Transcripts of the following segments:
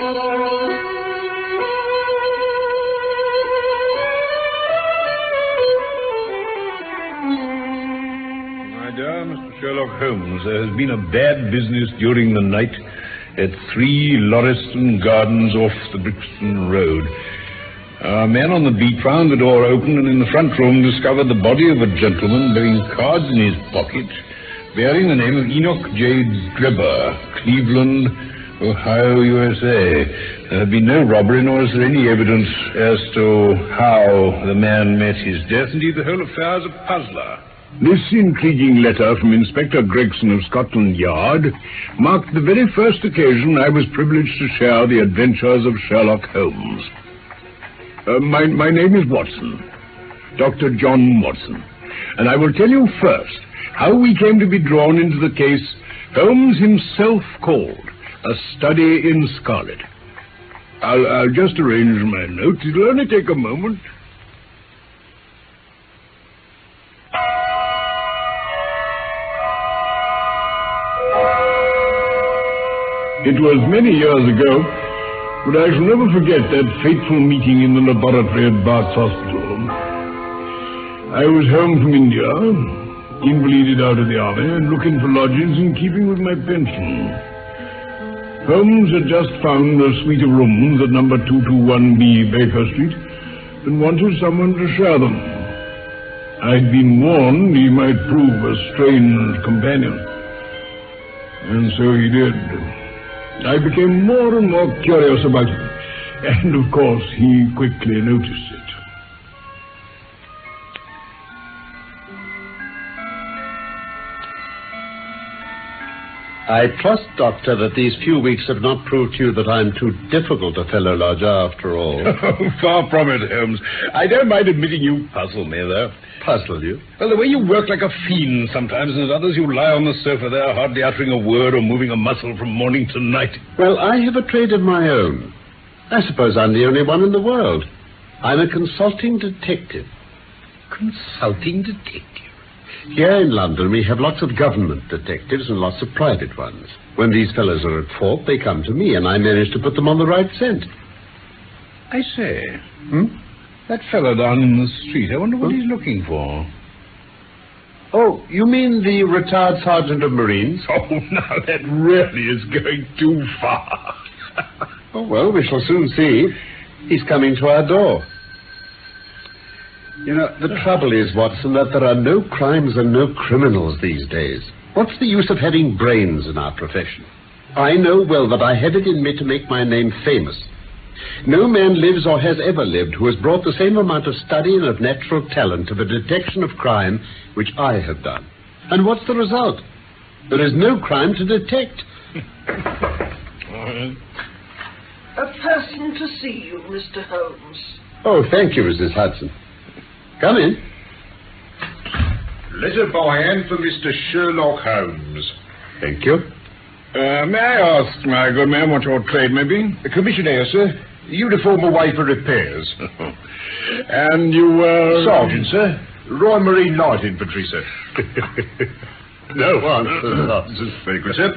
My dear Mr. Sherlock Holmes, there has been a bad business during the night at 3 Lauriston Gardens off the Brixton Road. Our man on the beat found the door open and in the front room discovered the body of a gentleman bearing cards in his pocket bearing the name of Enoch J. Drebber, Cleveland, Ohio, USA. There had been no robbery, nor is there any evidence as to how the man met his death. Indeed, the whole affair is a puzzler. This intriguing letter from Inspector Gregson of Scotland Yard marked the very first occasion I was privileged to share the adventures of Sherlock Holmes. My name is Watson, Dr. John Watson, and I will tell you first how we came to be drawn into the case Holmes himself called a study in Scarlet. I'll just arrange my notes. It'll only take a moment. It was many years ago, but I shall never forget that fateful meeting in the laboratory at Bart's Hospital. I was home from India, invalided out of the army, and looking for lodgings in keeping with my pension. Holmes had just found a suite of rooms at number 221B Baker Street and wanted someone to share them. I'd been warned he might prove a strange companion, and so he did. I became more and more curious about him, and of course he quickly noticed it. I trust, Doctor, that these few weeks have not proved to you that I'm too difficult a fellow lodger after all. Oh, far from it, Holmes. I don't mind admitting you puzzle me, though. Puzzle you? Well, the way you work like a fiend sometimes, and at others you lie on the sofa there, hardly uttering a word or moving a muscle from morning to night. Well, I have a trade of my own. I suppose I'm the only one in the world. I'm a consulting detective. Consulting detective? Here in London, we have lots of government detectives and lots of private ones. When these fellows are at fault, they come to me, and I manage to put them on the right scent. I say, that fellow down in the street, I wonder what he's looking for. Oh, you mean the retired sergeant of Marines? Oh, now that really is going too far. Oh, well, we shall soon see. He's coming to our door. You know, the trouble is, Watson, that there are no crimes and no criminals these days. What's the use of having brains in our profession? I know well that I have it in me to make my name famous. No man lives or has ever lived who has brought the same amount of study and of natural talent to the detection of crime which I have done. And what's the result? There is no crime to detect. A person to see you, Mr. Holmes. Oh, thank you, Mrs. Hudson. Come in. Letter by hand for Mr. Sherlock Holmes. Thank you. May I ask, my good man, what your trade may be? Commissioner, sir. Uniform away for repairs. And you were... Sergeant, sir. Royal Marine Light Infantry, sir. No answer. Very good, sir.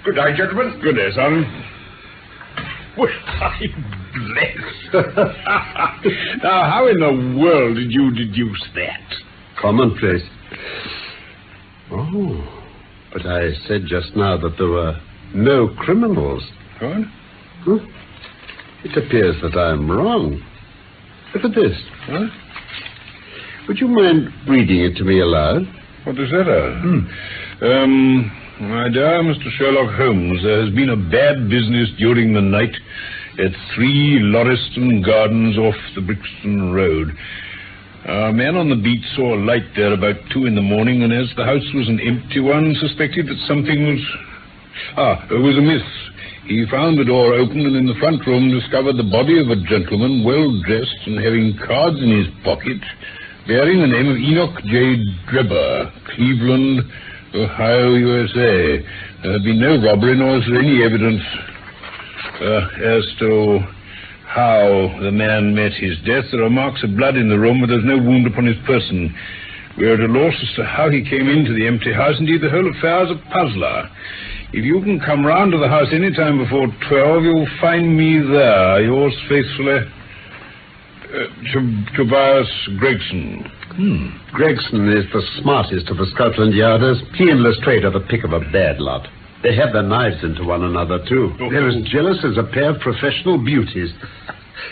Good day, gentlemen. Good day, son. Well, I'm blessed. Now, how in the world did you deduce that? Commonplace. Oh, but I said just now that there were no criminals. What? It appears that I'm wrong. Look at this. What? Would you mind reading it to me aloud? What is that? My dear Mr. Sherlock Holmes, there has been a bad business during the night at 3 Lauriston Gardens off the Brixton Road. Our man on the beat saw a light there about 2 in the morning, and as the house was an empty one, suspected that something was amiss. He found the door open and in the front room discovered the body of a gentleman, well dressed and having cards in his pocket, bearing the name of Enoch J. Drebber, Cleveland, Ohio, USA. There had been no robbery, nor is there any evidence as to how the man met his death. There are marks of blood in the room, but there's no wound upon his person. We are at a loss as to how he came into the empty house. Indeed, the whole affair is a puzzler. If you can come round to the house any time before 12, you'll find me there. Yours faithfully, Tobias Gregson. Gregson is the smartest of the Scotland Yarders. He and Lestrade are the pick of a bad lot. They have their knives into one another, too. They're as jealous as a pair of professional beauties.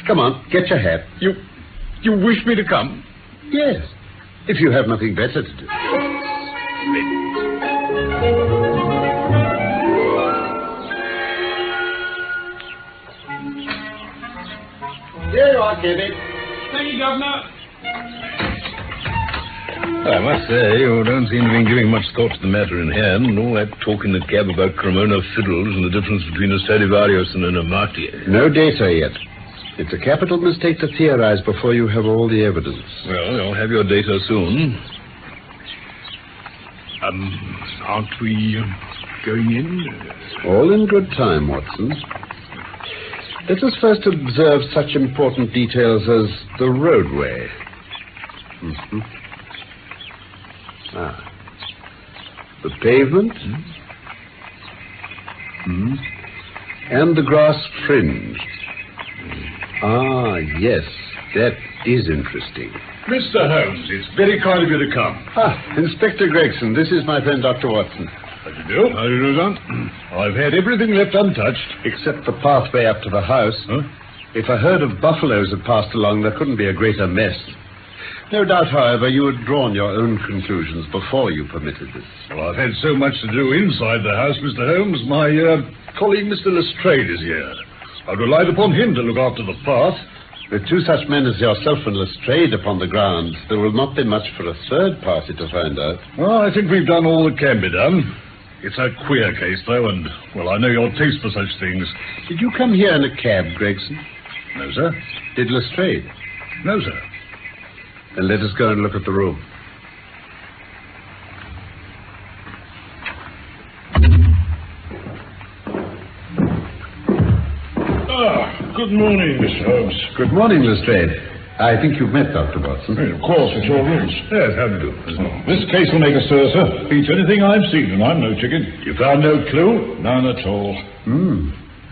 Come on, get your hat. You wish me to come? Yes, if you have nothing better to do. Here you are, Kevin. Thank you, Governor. I must say, you don't seem to be giving much thought to the matter in hand, and all that talk in the cab about Cremona fiddles and the difference between a Stradivarius and an Amati. No data yet. It's a capital mistake to theorize before you have all the evidence. Well, you'll have your data soon. Aren't we going in? All in good time, Watson. Let us first observe such important details as the roadway. The pavement. And the grass fringe. Yes, that is interesting. Mr. Holmes, it's very kind of you to come. Inspector Gregson, this is my friend Dr. Watson. How do you do? How do you do, son? I've had everything left untouched. Except the pathway up to the house. Huh? If a herd of buffaloes had passed along, there couldn't be a greater mess. No doubt, however, you had drawn your own conclusions before you permitted this. Well, I've had so much to do inside the house, Mr. Holmes. My colleague, Mr. Lestrade, is here. I've relied upon him to look after the path. With two such men as yourself and Lestrade upon the ground, there will not be much for a third party to find out. Well, I think we've done all that can be done. It's a queer case, though, and, well, I know your taste for such things. Did you come here in a cab, Gregson? No, sir. Did Lestrade? No, sir. Then let us go and look at the room. Good morning, Mr. Holmes. Good morning, Lestrade. I think you've met Dr. Watson. Of course, it's your rooms. Yes, how do you do? This case will make a stir, sir. Beats anything I've seen, and I'm no chicken. You found no clue? None at all.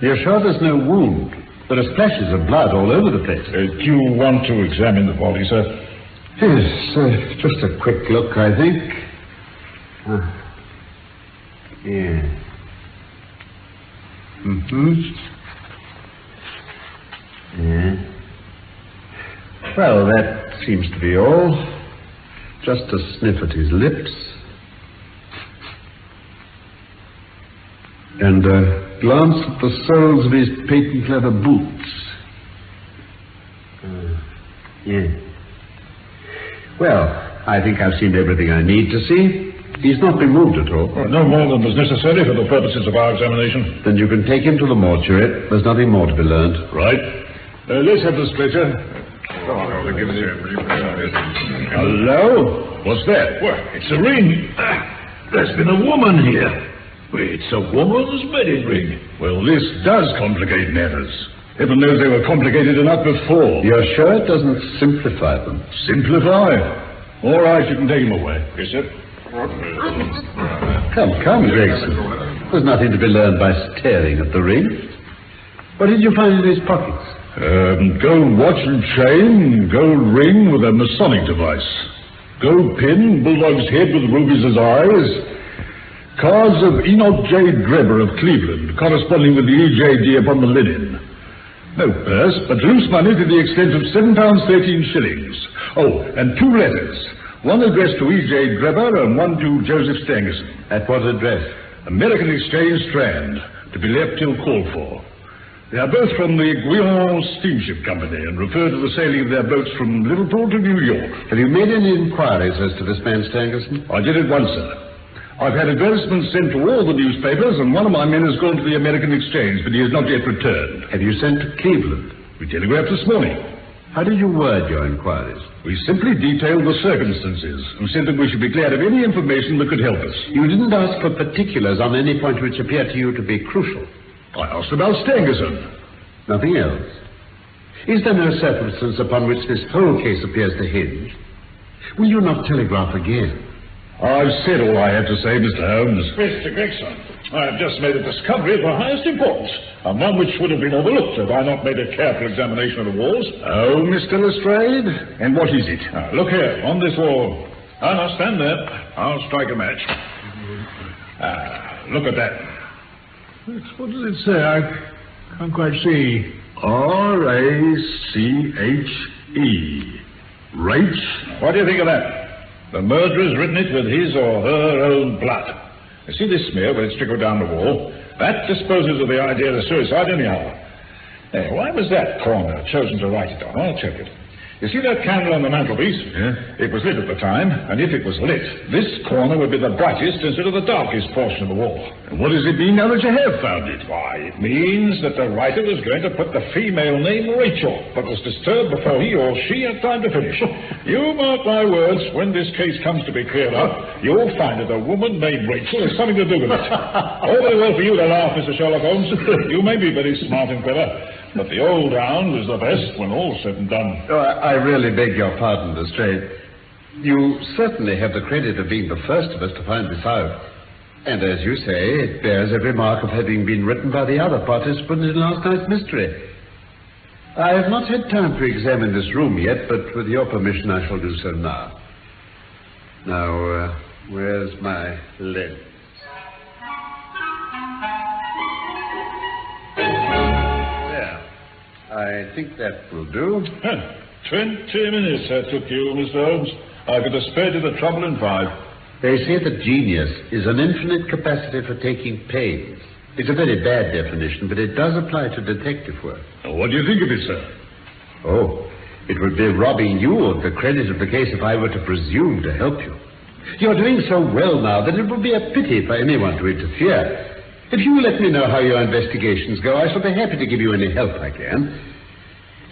You're sure there's no wound? There are splashes of blood all over the place. Do you want to examine the body, sir? Yes, just a quick look, I think. Yeah. Yeah. Well, that seems to be all. Just a sniff at his lips. And a glance at the soles of his patent leather boots. Yeah. Well, I think I've seen everything I need to see. He's not been moved at all. Well, no more than was necessary for the purposes of our examination. Then you can take him to the mortuary. There's nothing more to be learned. Right. Let's have the stretcher. Hello? What's that? Well, it's a ring. There's been a woman here. It's a woman's wedding ring. Well, this does complicate matters. Heaven knows they were complicated enough before. You're sure it doesn't simplify them? Simplify? All right, you can take him away. Yes, sir. Come, Gregson. There's nothing to be learned by staring at the ring. What did you find in his pockets? Gold watch and chain, gold ring with a Masonic device, gold pin, bulldog's head with rubies as eyes, cards of Enoch J. Drebber of Cleveland, corresponding with the EJD upon the linen. No purse, but loose money to the extent of £7.13. Oh, and two letters. One addressed to E.J. Drebber and one to Joseph Stangerson. At what address? American Exchange Strand, to be left till called for. They are both from the Guion Steamship Company and refer to the sailing of their boats from Liverpool to New York. Have you made any inquiries as to this man Stangerson? I did it once, sir. I've had advertisements sent to all the newspapers, and one of my men has gone to the American Exchange, but he has not yet returned. Have you sent to Cleveland? We telegraphed this morning. How did you word your inquiries? We simply detailed the circumstances and said that we should be glad of any information that could help us. You didn't ask for particulars on any point which appeared to you to be crucial. I asked about Stangerson. Nothing else? Is there no circumstance upon which this whole case appears to hinge? Will you not telegraph again? I've said all I have to say, Mr. Holmes. Mr. Gregson. I have just made a discovery of the highest importance, and one which would have been overlooked if I had not made a careful examination of the walls. Oh, Mr. Lestrade? And what is it? Look here, on this wall. Now, stand there. I'll strike a match. Look at that. What does it say? I can't quite see. R-A-C-H-E. Rache? What do you think of that? The murderer's written it with his or her own blood. You see this smear where it's trickled down the wall? That disposes of the idea of suicide anyhow. Hey, why was that corner chosen to write it on? I'll check it. You see that candle on the mantelpiece? Yeah. It was lit at the time, and if it was lit, this corner would be the brightest instead of the darkest portion of the wall. And what does it mean now that you have found it? Why, it means that the writer was going to put the female name Rachel, but was disturbed before he or she had time to finish. You mark my words, when this case comes to be cleared up, you'll find that a woman named Rachel has something to do with it. All very well for you to laugh, Mr. Sherlock Holmes. You may be very smart and clever, but the old hound was the best when all's said and done. Oh, I really beg your pardon, Lestrade. You certainly have the credit of being the first of us to find this out. And as you say, it bears every mark of having been written by the other participant in last night's mystery. I have not had time to examine this room yet, but with your permission I shall do so now. Now, where's my lens? I think that will do. 20 minutes that took you, Mr. Holmes. I could have spared you the trouble in 5. They say that genius is an infinite capacity for taking pains. It's a very bad definition, but it does apply to detective work. What do you think of it, sir? Oh, it would be robbing you of the credit of the case if I were to presume to help you. You're doing so well now that it would be a pity for anyone to interfere. If you let me know how your investigations go, I shall be happy to give you any help I can.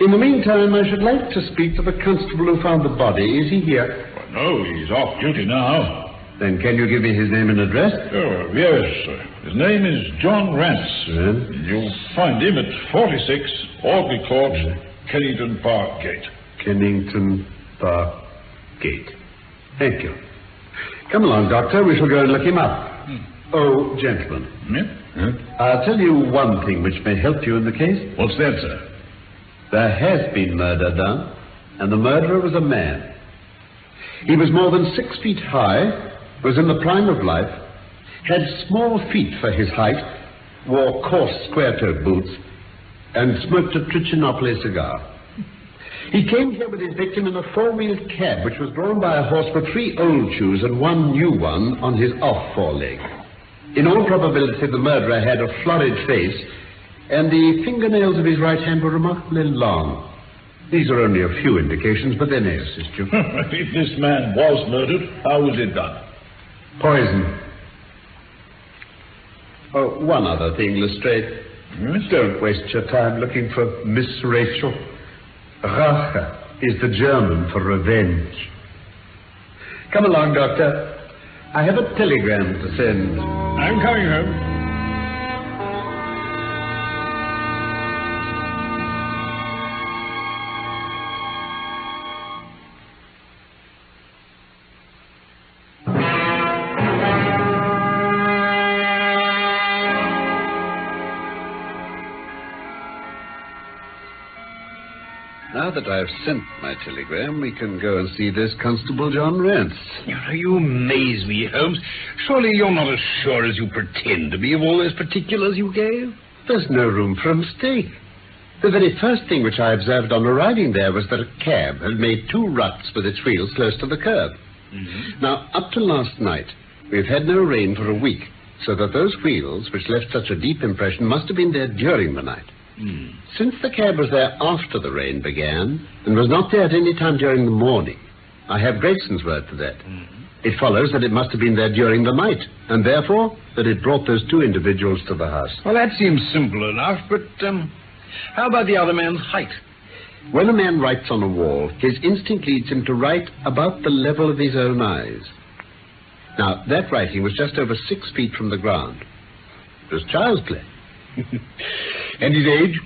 In the meantime, I should like to speak to the constable who found the body. Is he here? Well, no, he's off duty now. Then can you give me his name and address? Oh, yes, sir. His name is John Rance. You'll find him at 46 Audley Court, Kennington Park Gate. Kennington Park Gate. Thank you. Come along, Doctor. We shall go and look him up. Oh, gentlemen. I'll tell you one thing which may help you in the case. What's that, sir? There has been murder done, and the murderer was a man. He was more than 6 feet high, was in the prime of life, had small feet for his height, wore coarse square-toed boots, and smoked a Trichinopoly cigar. He came here with his victim in a 4-wheeled cab, which was drawn by a horse with 3 old shoes and 1 new one on his off foreleg. In all probability, the murderer had a florid face, and the fingernails of his right hand were remarkably long. These are only a few indications, but they may assist you. If this man was murdered, how was it done? Poison. Oh, one other thing, Lestrade. Don't waste your time looking for Miss Rachel. Rache is the German for revenge. Come along, Doctor. I have a telegram to send. I'm coming home. Now that I've sent my telegram, we can go and see this Constable John Rance. You amaze me, Holmes. Surely you're not as sure as you pretend to be of all those particulars you gave? There's no room for a mistake. The very first thing which I observed on arriving there was that a cab had made 2 ruts with its wheels close to the curb. Now, up to last night, we've had no rain for a week, so that those wheels, which left such a deep impression, must have been there during the night. Since the cab was there after the rain began, and was not there at any time during the morning, I have Grayson's word for that. It follows that it must have been there during the night, and therefore that it brought those 2 individuals to the house. Well, that seems simple enough, but how about the other man's height? When a man writes on a wall, his instinct leads him to write about the level of his own eyes. Now, that writing was just over 6 feet from the ground. It was child's play. And his age?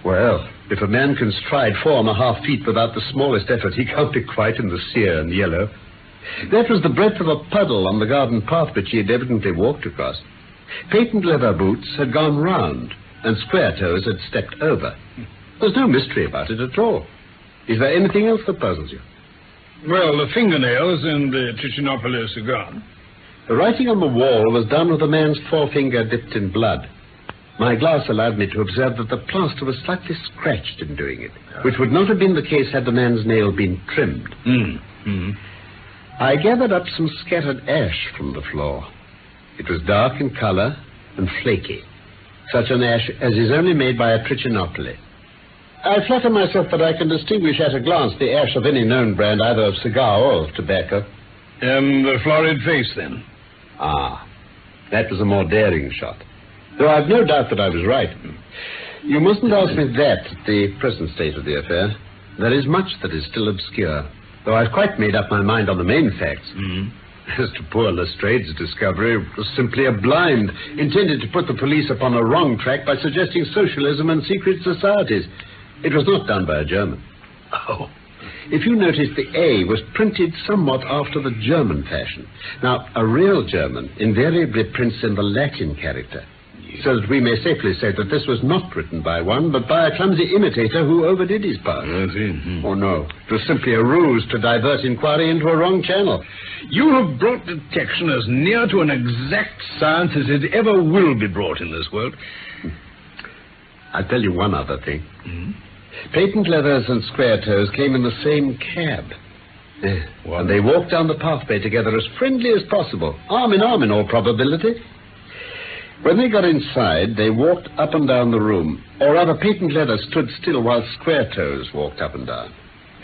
Well, if a man can stride 4.5 feet without the smallest effort, he can't be quite in the sere and yellow. That was the breadth of a puddle on the garden path which he had evidently walked across. Patent leather boots had gone round, and square toes had stepped over. There's no mystery about it at all. Is there anything else that puzzles you? Well, the fingernails and the Trichinopolis are gone. The writing on the wall was done with a man's forefinger dipped in blood. My glass allowed me to observe that the plaster was slightly scratched in doing it, which would not have been the case had the man's nail been trimmed. I gathered up some scattered ash from the floor. It was dark in color and flaky, such an ash as is only made by a Trichinopoli. I flatter myself that I can distinguish at a glance the ash of any known brand, either of cigar or of tobacco. The florid face, then? Ah, that was a more daring shot. Though I've no doubt that I was right. You mustn't ask me that at the present state of the affair. There is much that is still obscure, though I've quite made up my mind on the main facts. As to poor Lestrade's discovery, it was simply a blind, intended to put the police upon a wrong track by suggesting socialism and secret societies. It was not done by a German. Oh. If you notice, the A was printed somewhat after the German fashion. Now, a real German invariably prints in the Latin character, so that we may safely say that this was not written by one, but by a clumsy imitator who overdid his part. Oh, no. It was simply a ruse to divert inquiry into a wrong channel. You have brought detection as near to an exact science as it ever will be brought in this world. I'll tell you one other thing. Patent leathers and square toes came in the same cab. And they walked down the pathway together as friendly as possible, arm in all probability. When they got inside, they walked up and down the room, or rather Patent leather stood still while square toes walked up and down.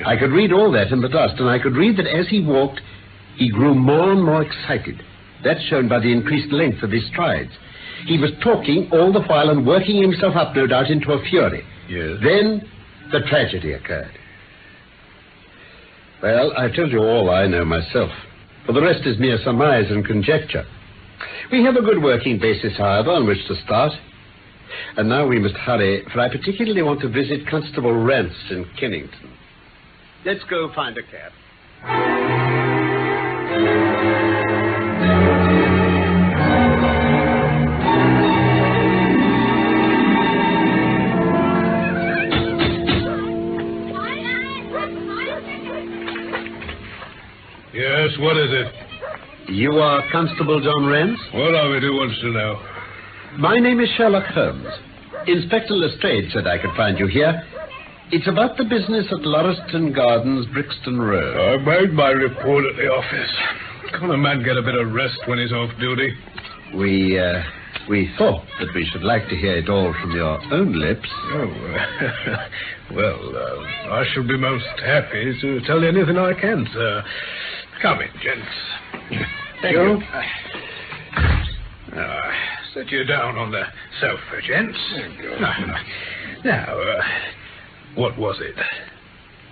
I could read all that in the dust, and I could read that as he walked, he grew more and more excited. That's shown by the increased length of his strides. He was talking all the while and working himself up, no doubt, into a fury. Yes. Then the tragedy occurred. Well, I've told you all I know myself. For the rest is mere surmise and conjecture. We have a good working basis, however, on which to start. And now we must hurry, for I particularly want to visit Constable Rance in Kennington. Let's go find a cab. Yes, what is it? You are Constable John Rance? What of it? Who wants to know? My name is Sherlock Holmes. Inspector Lestrade said I could find you here. It's about the business at Lauriston Gardens, Brixton Road. I made my report at the office. Can't a man get a bit of rest when he's off duty? We thought that we should like to hear it all from your own lips. Oh, well, I shall be most happy to tell you anything I can, sir. Come in, gents. Thank you. Sit you down on the sofa, gents. Thank you. Now, what was it?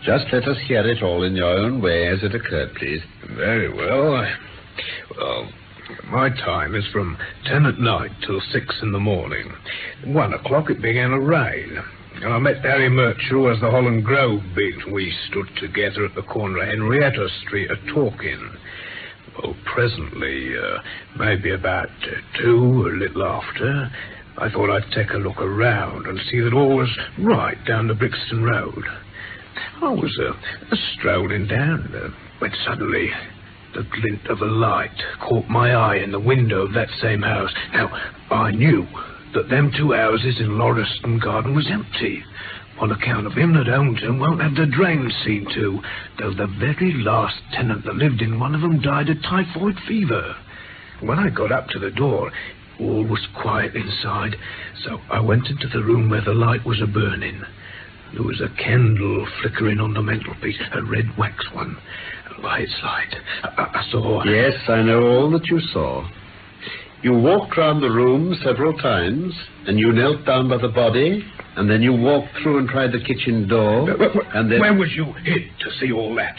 Just let us hear it all in your own way as it occurred, please. Very well. Well, my time is from 10 at night till 6 in the morning. 1 o'clock it began to rain. And I met Harry Murch, who was the Holland Grove beat. We stood together at the corner of Henrietta Street a-talking. Well, presently, maybe about 2, a little after, I thought I'd take a look around and see that all was right down the Brixton Road. I was strolling down when suddenly the glint of a light caught my eye in the window of that same house. Now, I knew that them 2 houses in Lauriston Garden was empty, on account of him that owned them won't have the drains seen to, though the very last tenant that lived in one of them died of typhoid fever. When I got up to the door, all was quiet inside, so I went into the room where the light was a-burning. There was a candle flickering on the mantelpiece, a red wax one, and by its light I saw... Yes, I know all that you saw. You walked round the room several times, and you knelt down by the body, and then you walked through and tried the kitchen door, and then... Where was you hid to see all that?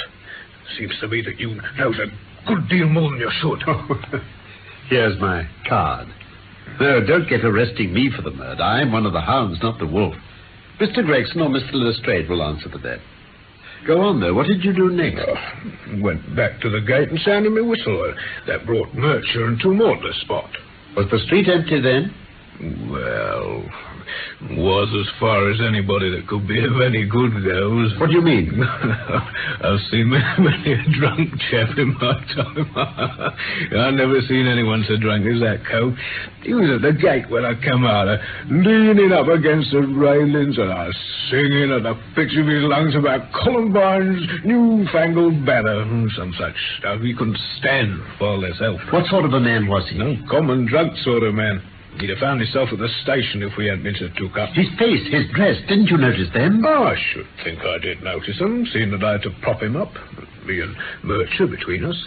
Seems to me that you knows a good deal more than you should. Here's my card. No, don't get arresting me for the murder. I'm one of the hounds, not the wolf. Mr. Gregson or Mr. Lestrade will answer for that. Go on, though. What did you do next? Went back to the gate and sounded my whistle. That brought Murcher and 2 more to the spot. Was the street empty then? Well, was as far as anybody that could be of any good goes. What do you mean? I've seen many a drunk chap in my time. I've never seen anyone so drunk as that cove. He was at the gate when I come out, leaning up against the railings, and I was singing at the pitch of his lungs about Columbine's newfangled banner and some such stuff. He couldn't stand for less help. What sort of a man was he? No, common drunk sort of man. He'd have found himself at the station if we hadn't been so took up. His face, his dress, didn't you notice them? Oh, I should think I did notice them, seeing that I had to prop him up. Me and Murcher between us.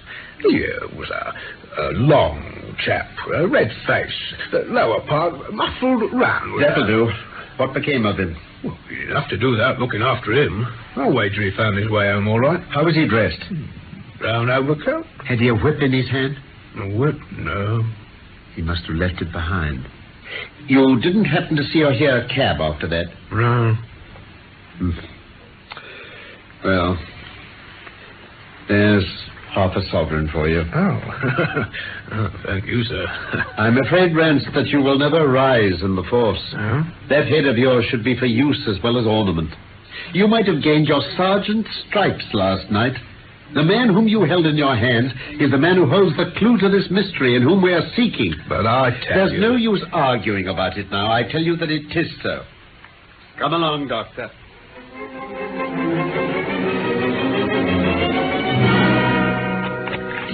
He was a long chap, a red face, the lower part muffled round. That'll do. What became of him? Well, he didn't have to do that looking after him. I'll wager he found his way home all right. How was he dressed? Brown overcoat. Had he a whip in his hand? A whip? No. He must have left it behind. You didn't happen to see or hear a cab after that? No. Well, there's half a sovereign for you. Oh. Oh, thank you, sir. I'm afraid, Rance, that you will never rise in the force. Huh? That head of yours should be for use as well as ornament. You might have gained your sergeant's stripes last night. The man whom you held in your hands is the man who holds the clue to this mystery and whom we are seeking. But I tell There's no use arguing about it now. I tell you that it is so. Come along, Doctor.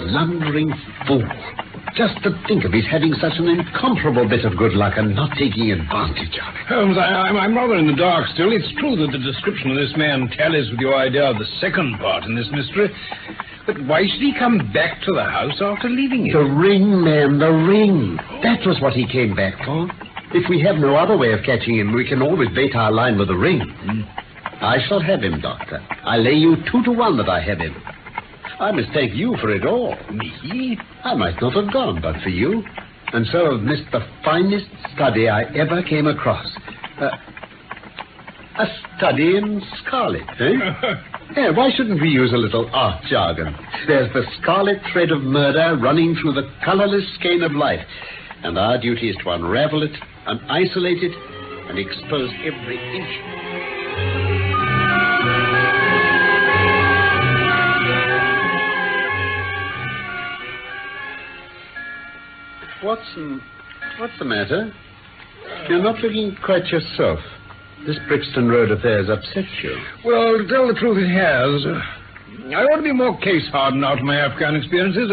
Blundering fool. Just to think of his having such an incomparable bit of good luck and not taking advantage of it. Holmes, I'm rather in the dark still. It's true that the description of this man tallies with your idea of the second part in this mystery. But why should he come back to the house after leaving it? The ring, man, the ring. That was what he came back for. If we have no other way of catching him, we can always bait our line with the ring. I shall have him, Doctor. I lay you 2 to 1 that I have him. I must thank you for it all. Me? I might not have gone but for you, and so have missed the finest study I ever came across. A study in Scarlet, eh? Yeah, why shouldn't we use a little art jargon? There's the scarlet thread of murder running through the colorless skein of life, and our duty is to unravel it and isolate it and expose every inch. Watson, what's the matter? You're not looking quite yourself. This Brixton Road affair has upset you. Well, to tell the truth, it has. I ought to be more case-hardened out of my Afghan experiences.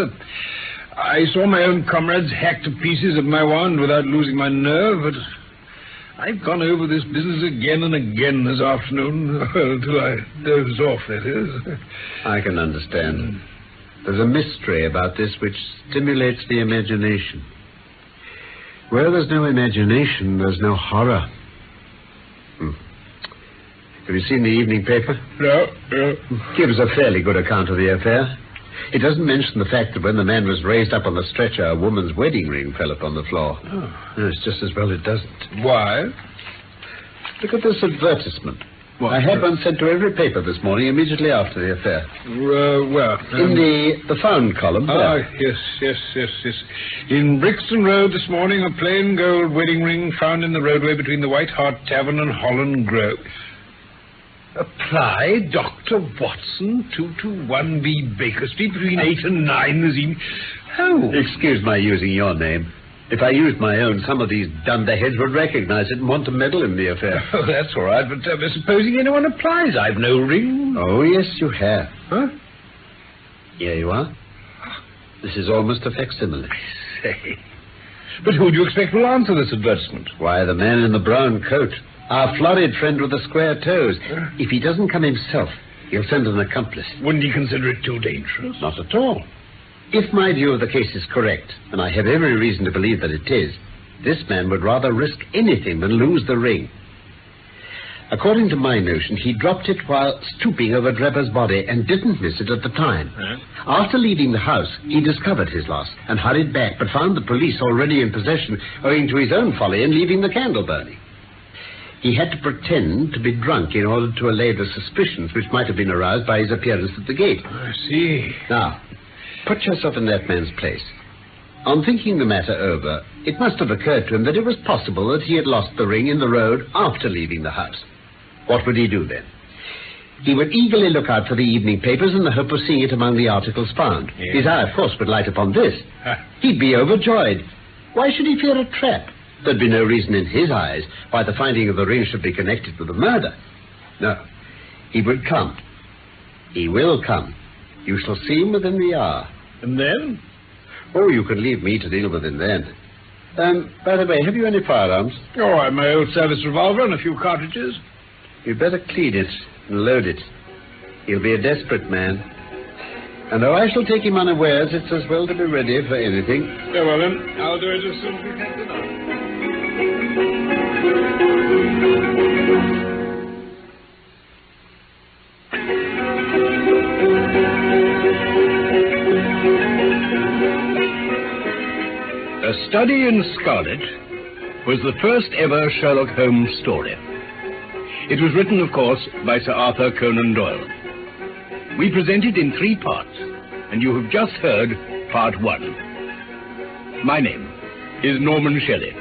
I saw my own comrades hacked to pieces at my wand without losing my nerve, but I've gone over this business again and again this afternoon, till I doze off, that is. I can understand. There's a mystery about this which stimulates the imagination. Where there's no imagination, there's no horror. Have you seen the evening paper? No. Gives a fairly good account of the affair. It doesn't mention the fact that when the man was raised up on the stretcher, a woman's wedding ring fell upon the floor. Oh. No, it's just as well it doesn't. Why? Look at this advertisement. What? I had one sent to every paper this morning immediately after the affair. Where? In the found column. Ah, there. yes. In Brixton Road this morning, a plain gold wedding ring found in the roadway between the White Hart Tavern and Holland Grove. Apply Dr. Watson, 221B Baker Street, between 8 and 9 this evening. Oh. Excuse my using your name. If I used my own, some of these dunderheads would recognize it and want to meddle in the affair. Oh, that's all right, but supposing anyone applies, I've no ring. Oh, yes, you have. Huh? Here you are. This is almost a facsimile. Say. But who do you expect will answer this advertisement? Why, the man in the brown coat. Our florid friend with the square toes. If he doesn't come himself, he'll send an accomplice. Wouldn't he consider it too dangerous? Not at all. If my view of the case is correct, and I have every reason to believe that it is, this man would rather risk anything than lose the ring. According to my notion, he dropped it while stooping over Drebber's body and didn't miss it at the time. After leaving the house, he discovered his loss and hurried back, but found the police already in possession owing to his own folly in leaving the candle burning. He had to pretend to be drunk in order to allay the suspicions which might have been aroused by his appearance at the gate. I see. Now, put yourself in that man's place. On thinking the matter over, it must have occurred to him that it was possible that he had lost the ring in the road after leaving the house. What would he do then? He would eagerly look out for the evening papers in the hope of seeing it among the articles found. Yes. His eye, of course, would light upon this. He'd be overjoyed. Why should he fear a trap? There'd be no reason in his eyes why the finding of the ring should be connected with the murder. No, he would come. He will come. You shall see him within the hour. And then? Oh, you can leave me to deal with him then. By the way, have you any firearms? Oh, I have my old service revolver and a few cartridges. You'd better clean it and load it. He'll be a desperate man. And though I shall take him unawares, it's as well to be ready for anything. Very well, then. I'll do it as soon as we can tonight. A Study in Scarlet was the first ever Sherlock Holmes story. It was written, of course, by Sir Arthur Conan Doyle. We present it in 3 parts, and you have just heard Part 1. My name is Norman Shelley.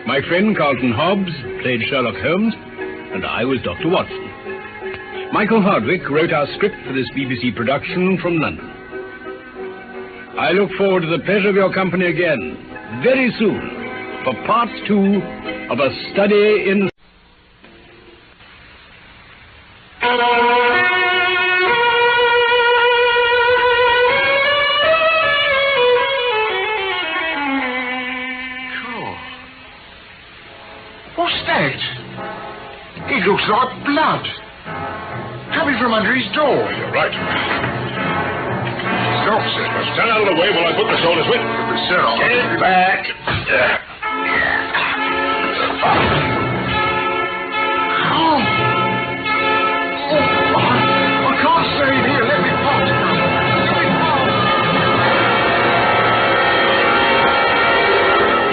My friend Carlton Hobbs played Sherlock Holmes, and I was Dr. Watson. Michael Hardwick wrote our script for this BBC production from London. I look forward to the pleasure of your company again, very soon, for Part 2 of A Study in... What's that? It looks like blood. Coming from under his door. You're right. Stop, Sister. Stand out of the way while I put the soldiers with. Sir, Get back. Oh, I can't stay here. Let me pass. Let me pass.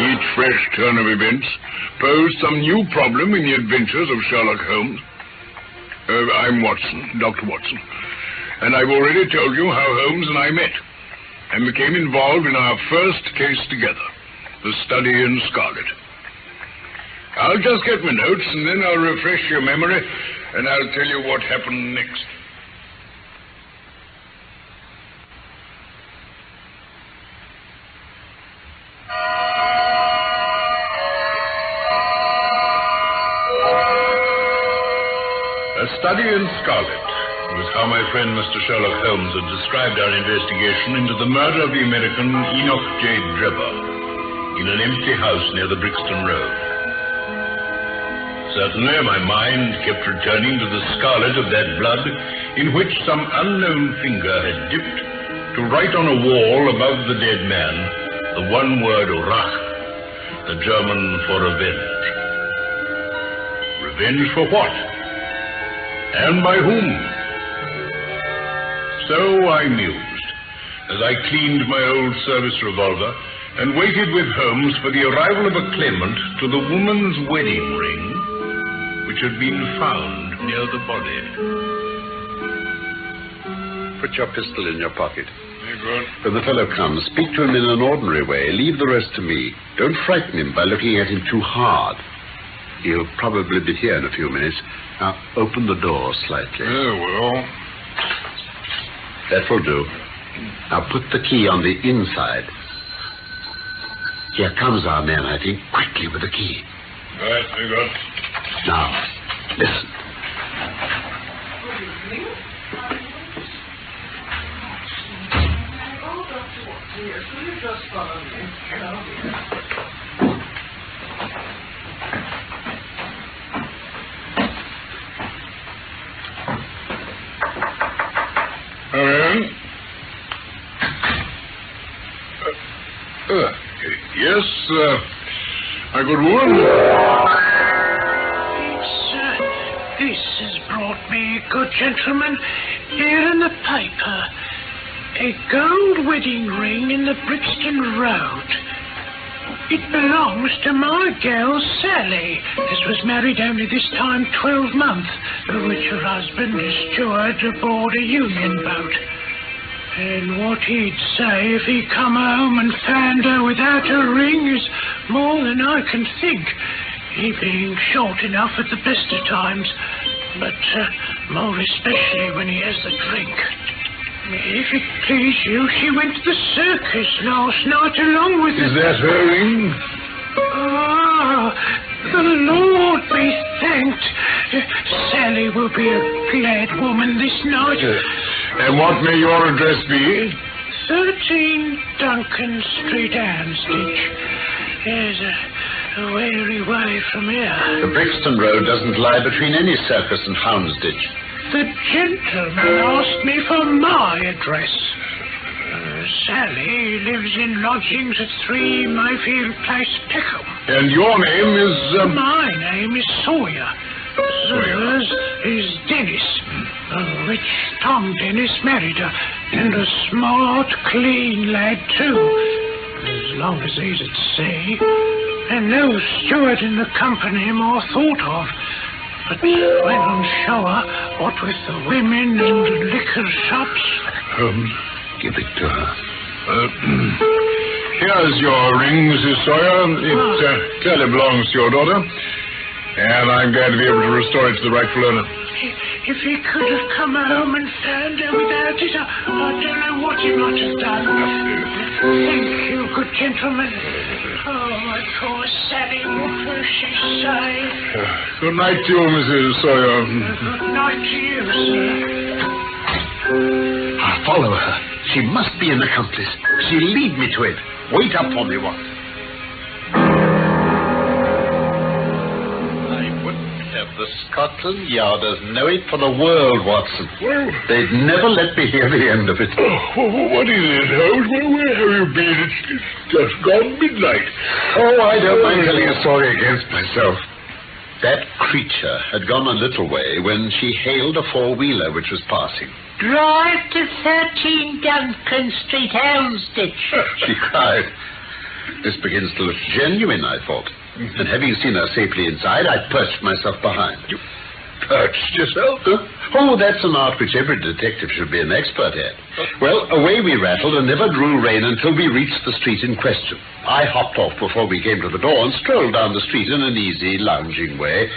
Each fresh turn of events posed some new problem in the adventures of Sherlock Holmes. I'm Watson, Dr. Watson. And I've already told you how Holmes and I met and became involved in our first case together, the Study in Scarlet. I'll just get my notes and then I'll refresh your memory and I'll tell you what happened next. A Study in Scarlet was how my friend Mr. Sherlock Holmes had described our investigation into the murder of the American Enoch J. Drebber in an empty house near the Brixton Road. Certainly, my mind kept returning to the scarlet of that blood in which some unknown finger had dipped to write on a wall above the dead man the one word Rach, the German for revenge. Revenge for what? And by whom? So I mused, as I cleaned my old service revolver and waited with Holmes for the arrival of a claimant to the woman's wedding ring, which had been found near the body. Put your pistol in your pocket. Very good. When the fellow comes, speak to him in an ordinary way. Leave the rest to me. Don't frighten him by looking at him too hard. He'll probably be here in a few minutes. Now, open the door slightly. Well. That will do. Now, put the key on the inside. Here comes our man, I think. Quickly with the key. All right, very good. Now, listen. Oh, Dr. Watson, yes, will you just follow me? Yes, my good woman. This has brought me, good gentlemen, here in the paper, a gold wedding ring in the Brixton Road. It belongs to my girl, Sally. This was married only this time 12 months, of which her husband is steward aboard a union boat. And what he'd say if he come home and found her without a ring is more than I can think. He being short enough at the best of times, but more especially when he has the drink. If it please you, she went to the circus last night along with Is that her ring? Ah, the Lord be thanked. Sally will be a glad woman this night. And what may your address be? 13 Duncan Street, Houndsditch. There's a weary way from here. The Brixton Road doesn't lie between any circus and Houndsditch. The gentleman asked me for my address. Sally lives in lodgings at 3 Mayfield Place, Peckham. And your name is... My name is Sawyer. Hers is Dennis. A rich Tom Dennis married her, and a smart, clean lad, too, as long as he's at sea. And no steward in the company more thought of. But when on shore, what with the women and the liquor shops... give it to her. Here's your ring, Mrs. Sawyer. It clearly belongs to your daughter. And I'm glad to be able to restore it to the rightful owner. If he could have come home and found her without it, I don't know what he might have done. Thank you, good gentleman. Oh, my poor Sally, what will she say? Good night to you, Mrs. Sawyer. Good night to you, sir. I'll follow her. She must be an accomplice. She'll lead me to it. Wait up for me, Watson. The Scotland Yarders know it for the world, Watson. Well, they'd never let me hear the end of it. What is it, Holmes? Where have you been? It's just gone midnight. Oh, I don't mind telling a story against myself. That creature had gone a little way when she hailed a four-wheeler which was passing. Drive to 13 Duncan Street, Houndsditch, she cried. This begins to look genuine, I thought. And having seen her safely inside, I perched myself behind. You perched yourself? Oh, that's an art which every detective should be an expert at. Well, away we rattled and never drew rein until we reached the street in question. I hopped off before we came to the door and strolled down the street in an easy, lounging way.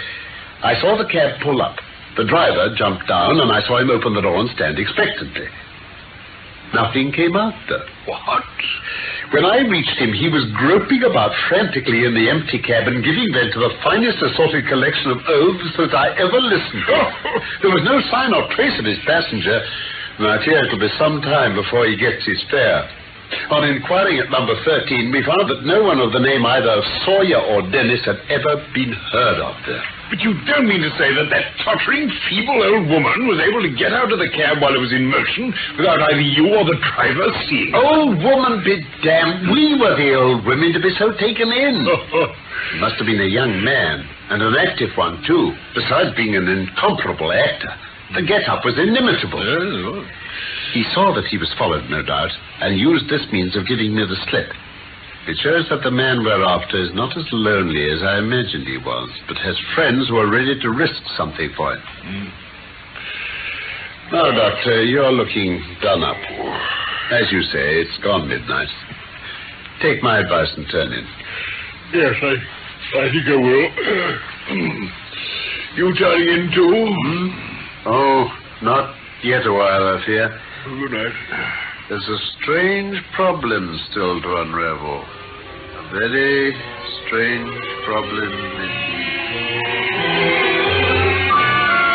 I saw the cab pull up. The driver jumped down, and I saw him open the door and stand expectantly. Nothing came after. What? When I reached him, he was groping about frantically in the empty cabin, giving vent to the finest assorted collection of oaths that I ever listened to. There was no sign or trace of his passenger, and I fear it'll be some time before he gets his fare. On inquiring at number 13, we found that no one of the name either of Sawyer or Dennis had ever been heard of there. But you don't mean to say that tottering, feeble old woman was able to get out of the cab while it was in motion without either you or the driver seeing her? Old woman be damned. We were the old women to be so taken in. He must have been a young man, and an active one, too, besides being an incomparable actor. The get-up was inimitable. He saw that he was followed, no doubt, and used this means of giving me the slip. It shows that the man we're after is not as lonely as I imagined he was, but has friends who are ready to risk something for him. Now, Doctor, you're looking done up. As you say, it's gone midnight. Take my advice and turn in. Yes, I think I will. You turning in too? Oh, not yet a while, I fear. Good night. There's a strange problem still to unravel. A very strange problem indeed.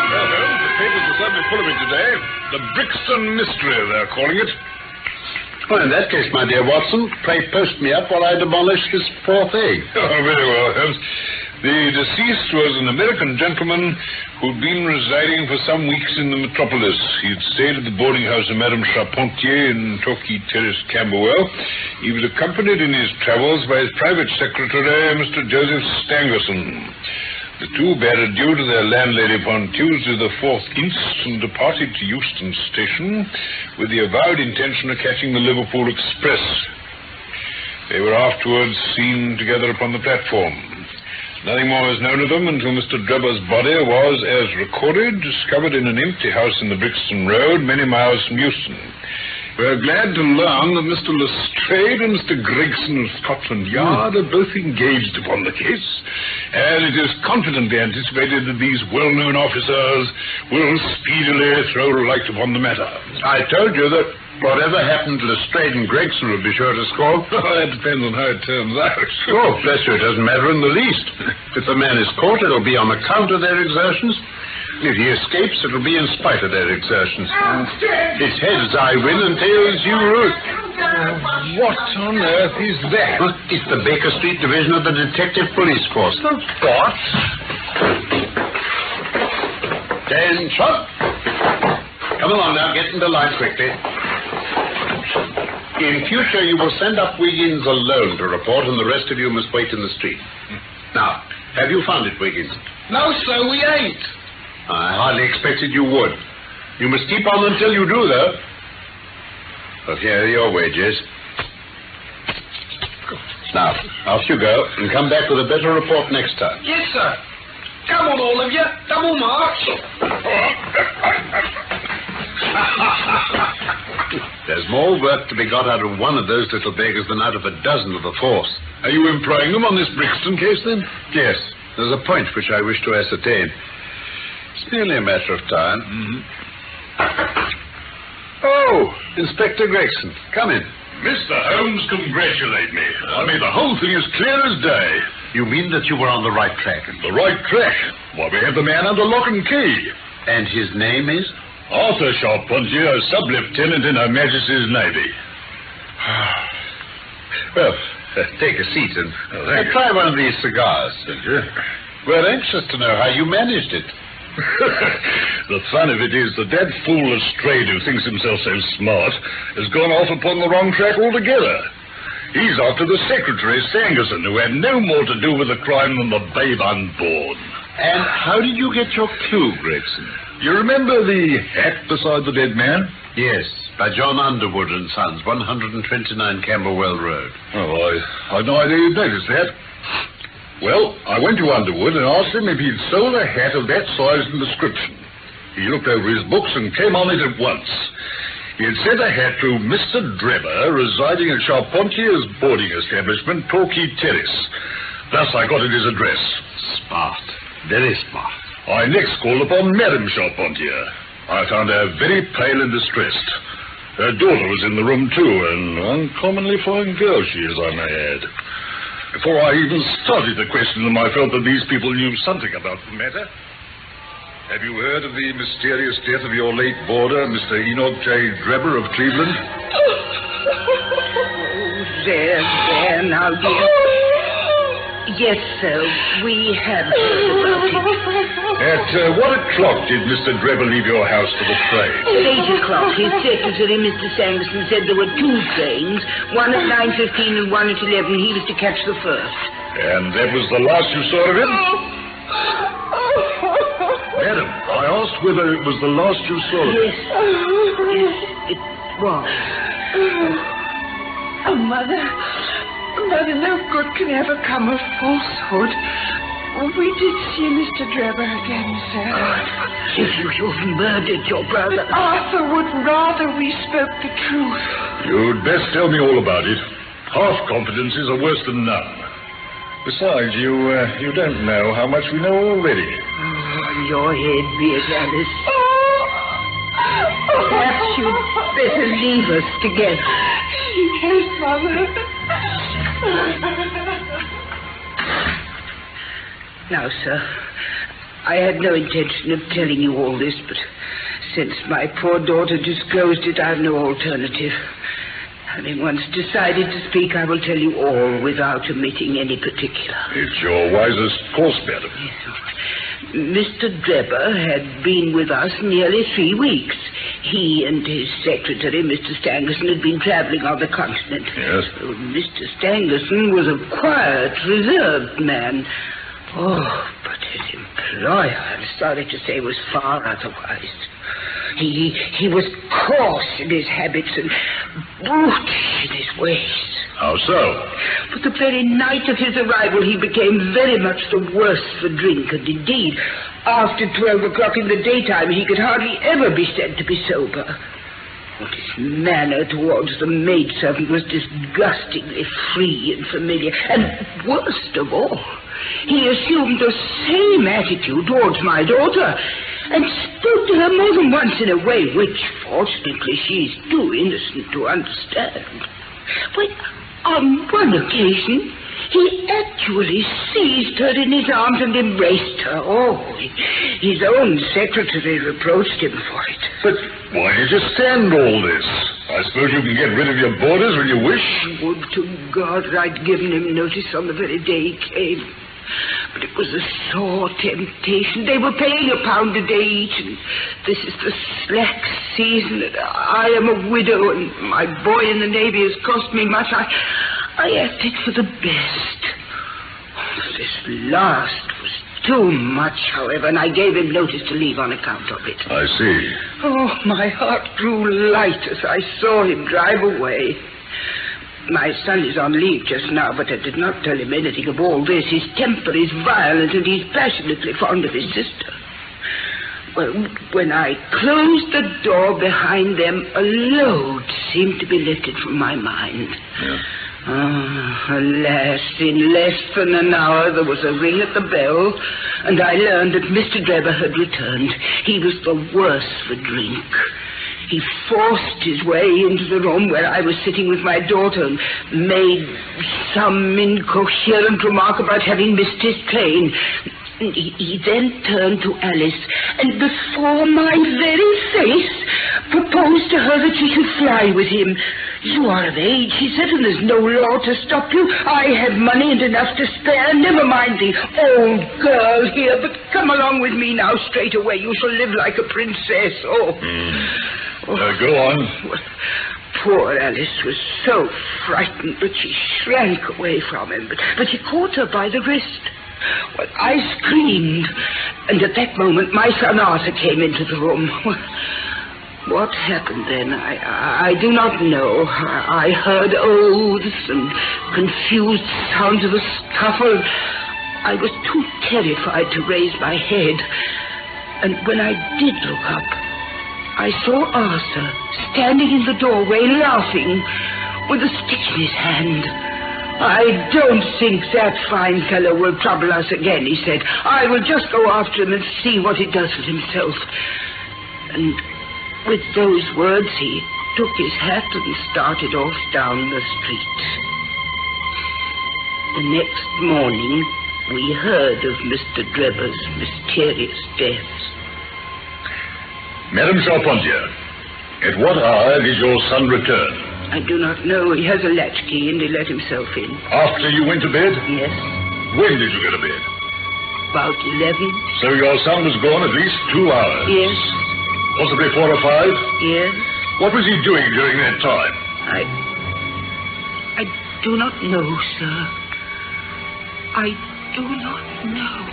Well, Holmes, the papers are certainly full of it today. The Brixton Mystery, they're calling it. Well, in that case, my dear Watson, pray post me up while I demolish this fourth egg. Oh, very well, Holmes. The deceased was an American gentleman who'd been residing for some weeks in the metropolis. He'd stayed at the boarding house of Madame Charpentier in Torquay Terrace, Camberwell. He was accompanied in his travels by his private secretary, Mr. Joseph Stangerson. The two bade adieu to their landlady upon Tuesday the 4th inst and departed to Euston Station with the avowed intention of catching the Liverpool Express. They were afterwards seen together upon the platform. Nothing more was known of them until Mr. Drebber's body was, as recorded, discovered in an empty house in the Brixton Road, many miles from Euston. We're glad to learn that Mr. Lestrade and Mr. Gregson of Scotland Yard are both engaged upon the case, and it is confidently anticipated that these well-known officers will speedily throw light upon the matter. I told you that whatever happened to Lestrade and Gregson would be sure to score. That depends on how it turns out. Oh, bless you, it doesn't matter in the least. If the man is caught, it'll be on account of their exertions. If he escapes, it'll be in spite of their exertions. It's heads I win and tails you lose. What on earth is that? Well, it's the Baker Street Division of the Detective Police Force. The what? Attention! Come along now, get into line quickly. In future, you will send up Wiggins alone to report, and the rest of you must wait in the street. Now, have you found it, Wiggins? No, sir, we ain't. I hardly expected you would. You must keep on until you do, though. Well, here are your wages. Now, off you go, and come back with a better report next time. Yes, sir. Come on, all of you. Double march. There's more work to be got out of one of those little beggars than out of a dozen of the force. Are you employing them on this Brixton case, then? Yes. There's a point which I wish to ascertain. It's merely a matter of time. Oh, Inspector Gregson, come in. Mr. Holmes, congratulate me. I mean, the whole thing is clear as day. You mean that you were on the right track? The right track? Why, we have the man under lock and key. And his name is? Arthur Charpentier, sub-lieutenant in Her Majesty's Navy. Well, take a seat and try one of these cigars. We're anxious to know how you managed it. The fun of it is that that fool Lestrade, who thinks himself so smart, has gone off upon the wrong track altogether. He's after the secretary, Stangerson, who had no more to do with the crime than the babe unborn. And how did you get your clue, Gregson? You remember the hat beside the dead man? Yes, by John Underwood and Sons, 129 Camberwell Road. Oh, I'd no idea you'd noticed that. Well, I went to Underwood and asked him if he'd sold a hat of that size and description. He looked over his books and came on it at once. He had sent a hat to Mr. Drebber, residing at Charpentier's boarding establishment, Torquay Terrace. Thus I got at his address. Smart. Very smart. I next called upon Madame Charpentier. I found her very pale and distressed. Her daughter was in the room, too, an uncommonly fine girl she is, I may add. Before I even started to question them, I felt that these people knew something about the matter. Have you heard of the mysterious death of your late boarder, Mr. Enoch J. Drebber of Cleveland? There, now, dear. Yes, sir, we have heard about it. At what o'clock did Mr. Drebber leave your house for the train? At 8 o'clock. His secretary, Mr. Stangerson, said there were 2 trains, one at 9:15 and one at 11. He was to catch the first. And that was the last you saw of him? Madam, I asked whether it was the last you saw of him. Yes. Yes, it was. Oh, Mother, no good can ever come of falsehood. We did see Mr. Drebber again, sir. You've murdered your brother. Arthur would rather we spoke the truth. You'd best tell me all about it. Half confidences are worse than none. Besides, you don't know how much we know already. Oh, your head be it, Alice. Perhaps you'd better leave us together. Yes, Mother. Now, sir, I had no intention of telling you all this, but since my poor daughter disclosed it, I have no alternative. Having once decided to speak, I will tell you all without omitting any particular. It's your wisest course, madam. Yes. Mr. Drebber had been with us nearly 3 weeks. He and his secretary, Mr. Stangerson, had been traveling on the continent. Yes. Mr. Stangerson was a quiet, reserved man. Oh, but his employer, I'm sorry to say, was far otherwise. He was coarse in his habits and brutish in his ways. How so? But the very night of his arrival, he became very much the worse for drink, and indeed, after 12 o'clock in the daytime, he could hardly ever be said to be sober. His manner towards the maidservant was disgustingly free and familiar. And worst of all, he assumed the same attitude towards my daughter and spoke to her more than once in a way which, fortunately, she's too innocent to understand. But on one occasion, he actually seized her in his arms and embraced her. Oh, his own secretary reproached him for it. But why did you stand all this? I suppose you can get rid of your boarders when you wish. Would to God that I'd given him notice on the very day he came. But it was a sore temptation. They were paying £1 a day each, and this is the slack season. I am a widow, and my boy in the Navy has cost me much. I acted for the best. This last was too much, however, and I gave him notice to leave on account of it. I see. Oh, my heart grew light as I saw him drive away. My son is on leave just now, but I did not tell him anything of all this. His temper is violent, and he's passionately fond of his sister. Well, when I closed the door behind them, a load seemed to be lifted from my mind. Yeah. Alas, in less than an hour there was a ring at the bell, and I learned that Mr. Drebber had returned. He was the worse for drink. He forced his way into the room where I was sitting with my daughter and made some incoherent remark about having missed his train. He then turned to Alice and before my very face proposed to her that she should fly with him. You are of age, he said, and there's no law to stop you. I have money and enough to spare. Never mind the old girl here, but come along with me now straight away. You shall live like a princess. Go on. Well, poor Alice was so frightened that she shrank away from him, but he caught her by the wrist. Well, I screamed, and at that moment my son Arthur came into the room. What happened then, I do not know. I heard oaths and confused sounds of a scuffle. I was too terrified to raise my head, and when I did look up, I saw Arthur standing in the doorway laughing with a stick in his hand. I don't think that fine fellow will trouble us again, he said. I will just go after him and see what he does with himself. And with those words, he took his hat and started off down the street. The next morning, we heard of Mr. Drebber's mysterious death. Madame Charpentier, at what hour did your son return? I do not know. He has a latchkey and he let himself in. After you went to bed? Yes. When did you go to bed? About 11. So your son was gone at least 2 hours? Yes. Possibly 4 or 5? Yes. What was he doing during that time? I do not know, sir. I do not know.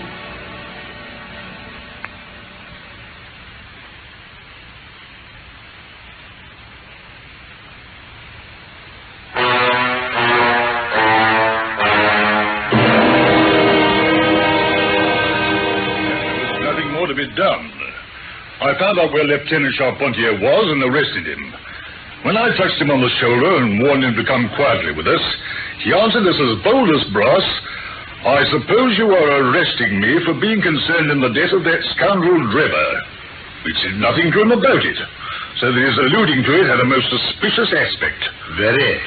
To be done. I found out where Lieutenant Charpentier was and arrested him. When I touched him on the shoulder and warned him to come quietly with us, he answered us as bold as brass, "I suppose you are arresting me for being concerned in the death of that scoundrel Drebber." We said nothing to him about it, so that his alluding to it had a most suspicious aspect. Very.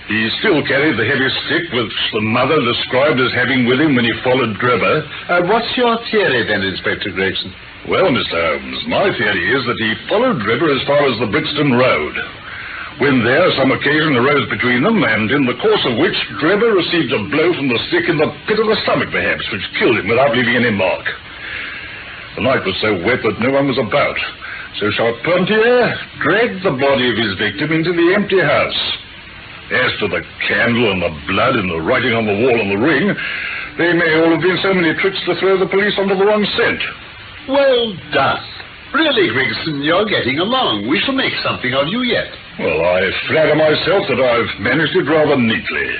He still carried the heavy stick which the mother described as having with him when he followed Drebber. What's your theory then, Inspector Gregson? Well, Mr. Holmes, my theory is that he followed Drebber as far as the Brixton Road. When there, some occasion arose between them, and in the course of which Drebber received a blow from the stick in the pit of the stomach, perhaps, which killed him without leaving any mark. The night was so wet that no one was about, so Charpentier dragged the body of his victim into the empty house. As to the candle and the blood and the writing on the wall and the ring, they may all have been so many tricks to throw the police onto the wrong scent. Well done. Really, Gregson, you're getting along. We shall make something of you yet. Well, I flatter myself that I've managed it rather neatly.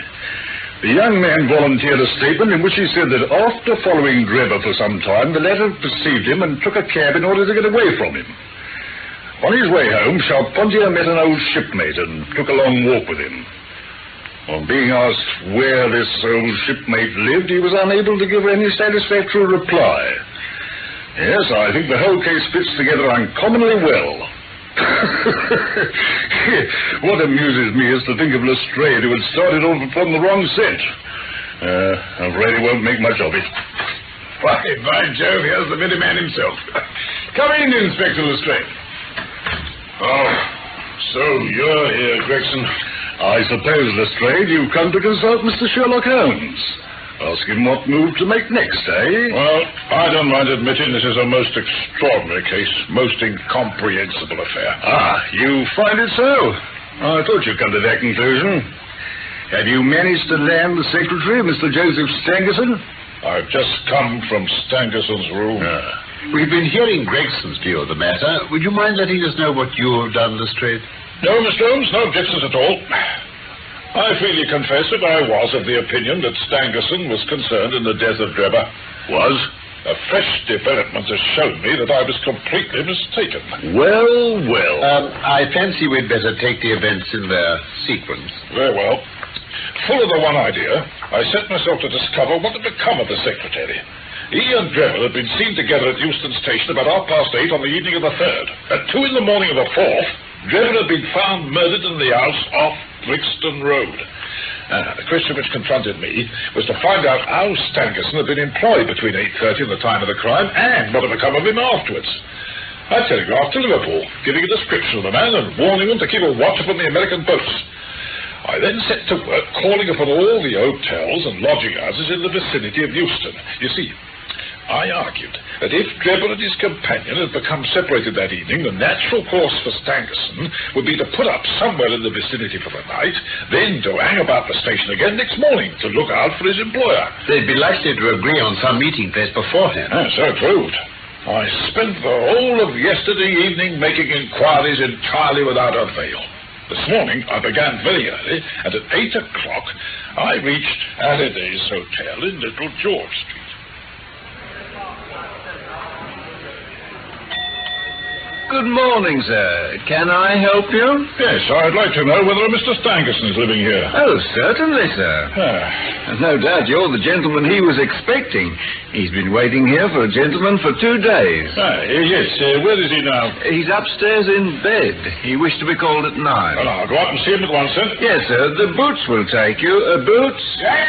The young man volunteered a statement in which he said that after following Drebber for some time, the latter perceived him and took a cab in order to get away from him. On his way home, Charpentier met an old shipmate and took a long walk with him. On being asked where this old shipmate lived, he was unable to give any satisfactory reply. Yes, I think the whole case fits together uncommonly well. What amuses me is to think of Lestrade, who had started off upon the wrong scent. I really won't make much of it. Why, by Jove, here's the very man himself. Come in, Inspector Lestrade. Oh, so you're here, Gregson. I suppose, Lestrade, you've come to consult Mr. Sherlock Holmes. Ask him what move to make next, eh? Well, I don't mind admitting this is a most extraordinary case, most incomprehensible affair. Ah, you find it so? I thought you'd come to that conclusion. Have you managed to land the secretary, Mr. Joseph Stangerson? I've just come from Stangerson's room. We've been hearing Gregson's view of the matter. Would you mind letting us know what you have done, Lestrade? No, Mr. Holmes, no objections at all. I freely confess that I was of the opinion that Stangerson was concerned in the death of Drebber. Was? A fresh development has shown me that I was completely mistaken. Well, well. I fancy we'd better take the events in their sequence. Very well. Full of the one idea, I set myself to discover what had become of the secretary. He and Drebber had been seen together at Euston Station about 8:30 on the evening of the 3rd. At 2 in the morning of the 4th, Drebber had been found murdered in the house off Brixton Road. The question which confronted me was to find out how Stangerson had been employed between 8:30 and the time of the crime, and what had become of him afterwards. I telegraphed to Liverpool, giving a description of the man and warning them to keep a watch upon the American boats. I then set to work calling upon all the hotels and lodging houses in the vicinity of Euston. You see, I argued that if Drebber and his companion had become separated that evening, the natural course for Stangerson would be to put up somewhere in the vicinity for the night, then to hang about the station again next morning to look out for his employer. They'd be likely to agree on some meeting place beforehand. So it proved. I spent the whole of yesterday evening making inquiries entirely without avail. This morning I began very early, and at 8 o'clock I reached Halliday's Hotel in Little George Street. Good morning, sir. Can I help you? Yes, I'd like to know whether Mr. Stangerson is living here. Oh, certainly, sir. No doubt you're the gentleman he was expecting. He's been waiting here for a gentleman for 2 days. Yes. Where is he now? He's upstairs in bed. He wished to be called at 9. Well, I'll go up and see him at once, sir. Yes, sir. The Boots will take you. Boots? Yes?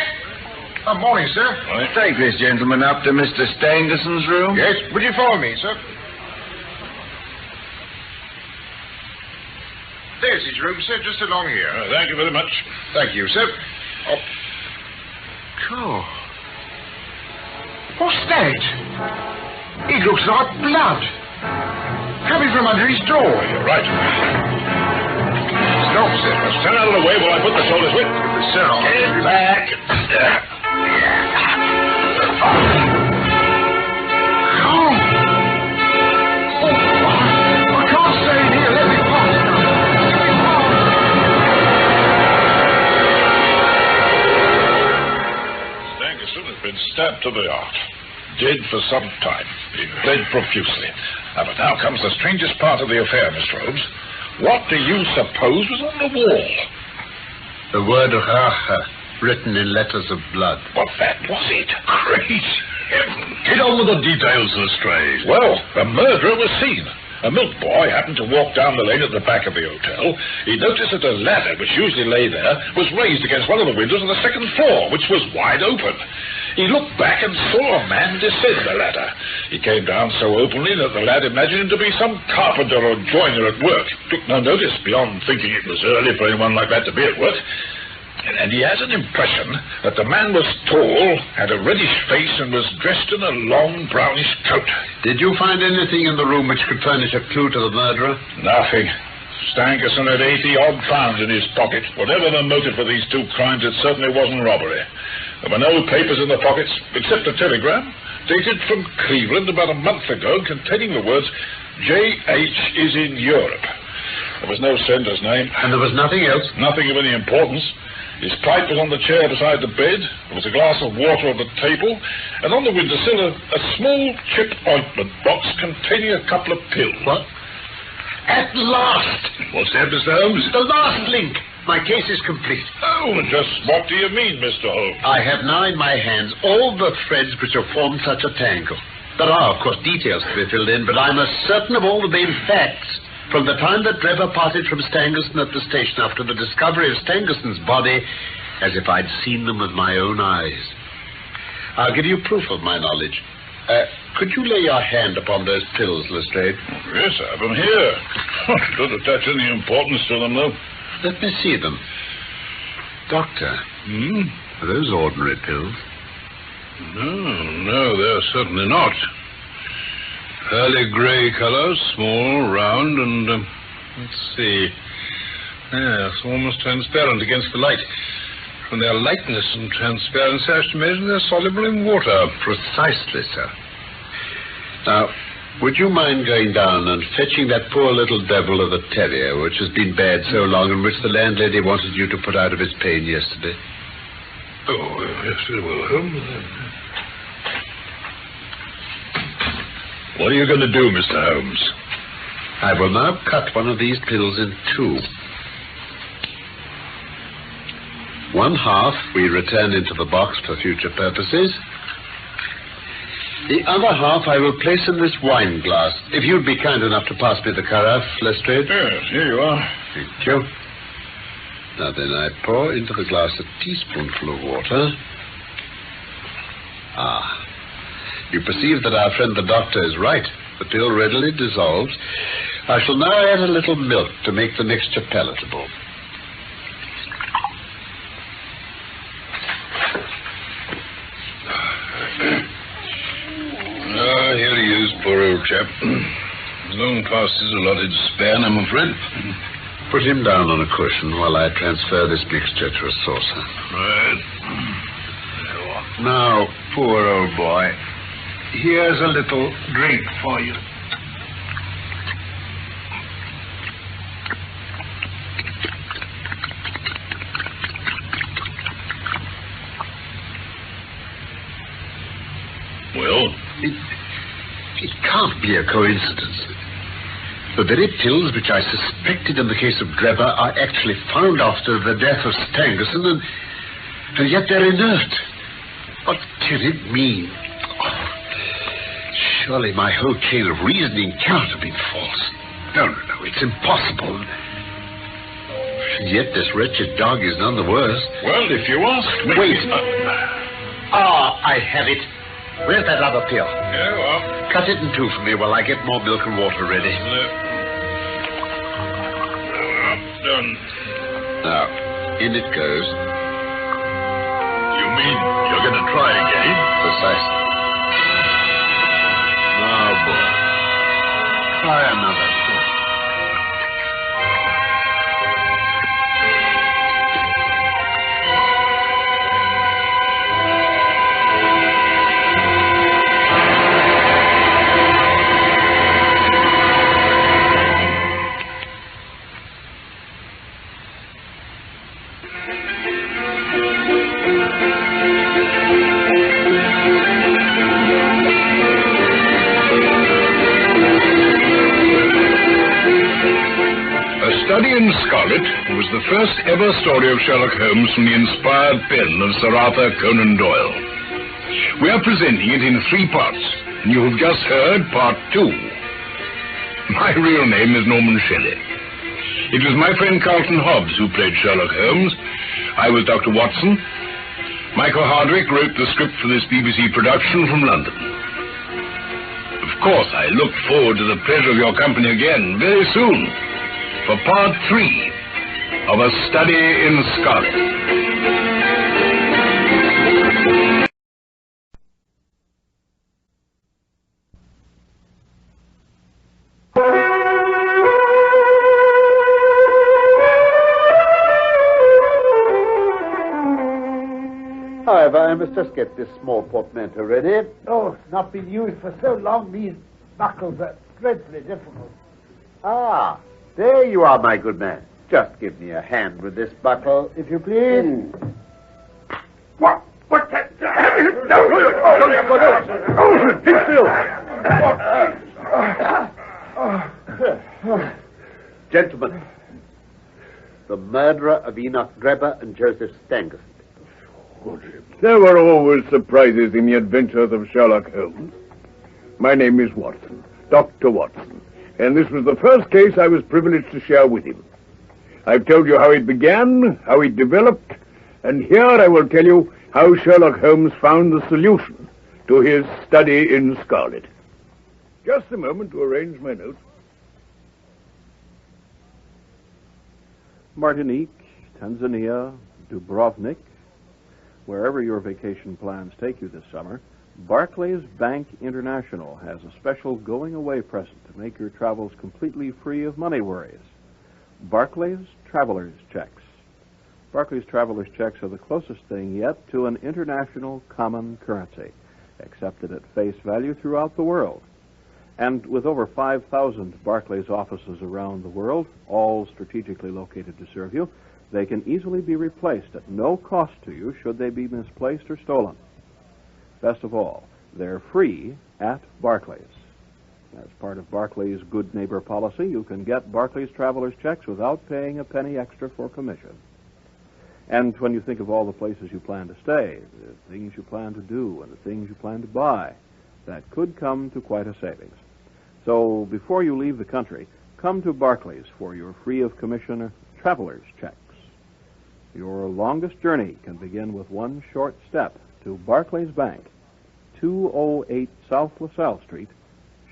Good morning, sir. Take this gentleman up to Mr. Stangerson's room. Yes, would you follow me, sir? There's his room, sir, just along here. Thank you very much. Thank you, sir. Oh. What's that? It looks like blood. Coming from under his door. You're right. Stop, sir. Stand out of the way while I put the shoulders with. Sir, Get back. I can't stay in here. Let me pass now. Been stabbed to the heart. Dead for some time. He bled profusely. But now comes the strangest part of the affair, Mr. Holmes. What do you suppose was on the wall? The word Rache, written in letters of blood. Well, that was it. Great heaven. Get on with the details, Lestrade. Well, the murderer was seen. A milk boy happened to walk down the lane at the back of the hotel. He noticed that a ladder, which usually lay there, was raised against one of the windows on the second floor, which was wide open. He looked back and saw a man descend the ladder. He came down so openly that the lad imagined him to be some carpenter or joiner at work. Took no notice beyond thinking it was early for anyone like that to be at work. And he has an impression that the man was tall, had a reddish face, and was dressed in a long brownish coat. Did you find anything in the room which could furnish a clue to the murderer? Nothing. Stangerson had 80-odd pounds in his pocket. Whatever the motive for these 2 crimes, it certainly wasn't robbery. There were no papers in the pockets, except a telegram, dated from Cleveland about a month ago, containing the words, J.H. is in Europe. There was no sender's name. And there was nothing else? Nothing of any importance. His pipe was on the chair beside the bed. There was a glass of water on the table. And on the windowsill, a small chip ointment box containing a couple of pills. What? At last! What's that, Mr. Holmes? The last link. My case is complete. Oh, just what do you mean, Mr. Holmes? I have now in my hands all the threads which have formed such a tangle. There are, of course, details to be filled in, but I'm as certain of all the main facts from the time that Drebber parted from Stangerson at the station after the discovery of Stangerson's body as if I'd seen them with my own eyes. I'll give you proof of my knowledge. Could you lay your hand upon those pills, Lestrade? Yes, I have them here. Don't attach any importance to them, though. Let me see them. Doctor, are those ordinary pills? No, they're certainly not. Early grey colour, small, round, and, let's see. Yes, almost transparent against the light. From their lightness and transparency, I should imagine they're soluble in water. Precisely, sir. Now, would you mind going down and fetching that poor little devil of a terrier, which has been bad so long and which the landlady wanted you to put out of its pain yesterday? Oh, yes, it will, Holmes. What are you going to do, Mr. Holmes? I will now cut one of these pills in two. One half we return into the box for future purposes. The other half I will place in this wine glass. If you'd be kind enough to pass me the carafe, Lestrade. Yes, here you are. Thank you. Now then, I pour into the glass a teaspoonful of water. You perceive that our friend the doctor is right. The pill readily dissolves. I shall now add a little milk to make the mixture palatable. Here he is, poor old chap. Long past his allotted span, I'm afraid. Put him down on a cushion while I transfer this mixture to a saucer. Right. Now, poor old boy, here's a little drink for you. Well? It can't be a coincidence. The very pills which I suspected in the case of Drebber are actually found after the death of Stangerson, and yet they're inert. What can it mean? Oh, surely my whole chain of reasoning cannot have been false. No, it's impossible. And yet this wretched dog is none the worse. Well, if you ask me... Wait. I have it. Where's that other pill? Yeah, well... Cut it in two for me while I get more milk and water ready. Done. Now, in it goes. You mean you're going to try again? Precisely. Now, boy, try another. Scarlet was the first ever story of Sherlock Holmes from the inspired pen of Sir Arthur Conan Doyle. We are presenting it in 3 parts, and you have just heard Part 2. My real name is Norman Shelley. It was my friend Carlton Hobbs who played Sherlock Holmes. I was Dr. Watson. Michael Hardwick wrote the script for this BBC production from London. Of course, I look forward to the pleasure of your company again very soon for Part 3 of A Study in Scarlet. However, I must just get this small portmanteau ready. Oh, it's not been used for so long, these buckles are dreadfully difficult. Ah, there you are, my good man. Just give me a hand with this buckle, if you please. What's that? No, Gentlemen, the murderer of Enoch Drebber and Joseph Stangerson. There were always surprises in the adventures of Sherlock Holmes. My name is Watson, Dr. Watson, and this was the first case I was privileged to share with him. I've told you how it began, how it developed, and here I will tell you how Sherlock Holmes found the solution to his study in Scarlet. Just a moment to arrange my notes. Martinique, Tanzania, Dubrovnik, wherever your vacation plans take you this summer, Barclays Bank International has a special going-away present to make your travels completely free of money worries. Barclays Traveler's Checks. Barclays Traveler's Checks are the closest thing yet to an international common currency, accepted at face value throughout the world. And with over 5,000 Barclays offices around the world, all strategically located to serve you, they can easily be replaced at no cost to you should they be misplaced or stolen. Best of all, they're free at Barclays. As part of Barclays' good neighbor policy, you can get Barclays Traveler's Checks without paying a penny extra for commission. And when you think of all the places you plan to stay, the things you plan to do, and the things you plan to buy, that could come to quite a savings. So before you leave the country, come to Barclays for your free of commission Traveler's Checks. Your longest journey can begin with one short step to Barclays Bank, 208 South LaSalle Street,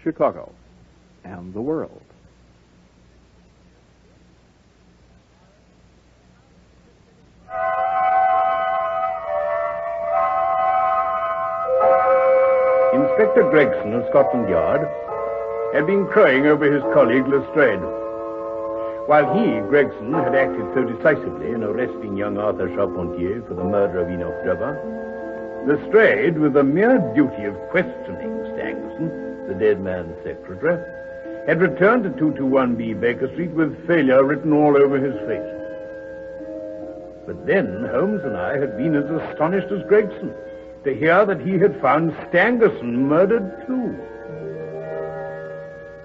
Chicago, and the world. Inspector Gregson of Scotland Yard had been crowing over his colleague Lestrade. While he, Gregson, had acted so decisively in arresting young Arthur Charpentier for the murder of Enoch Drebber, Lestrade, with the mere duty of questioning Stangerson, the dead man's secretary, had returned to 221B Baker Street with failure written all over his face. But then Holmes and I had been as astonished as Gregson to hear that he had found Stangerson murdered too.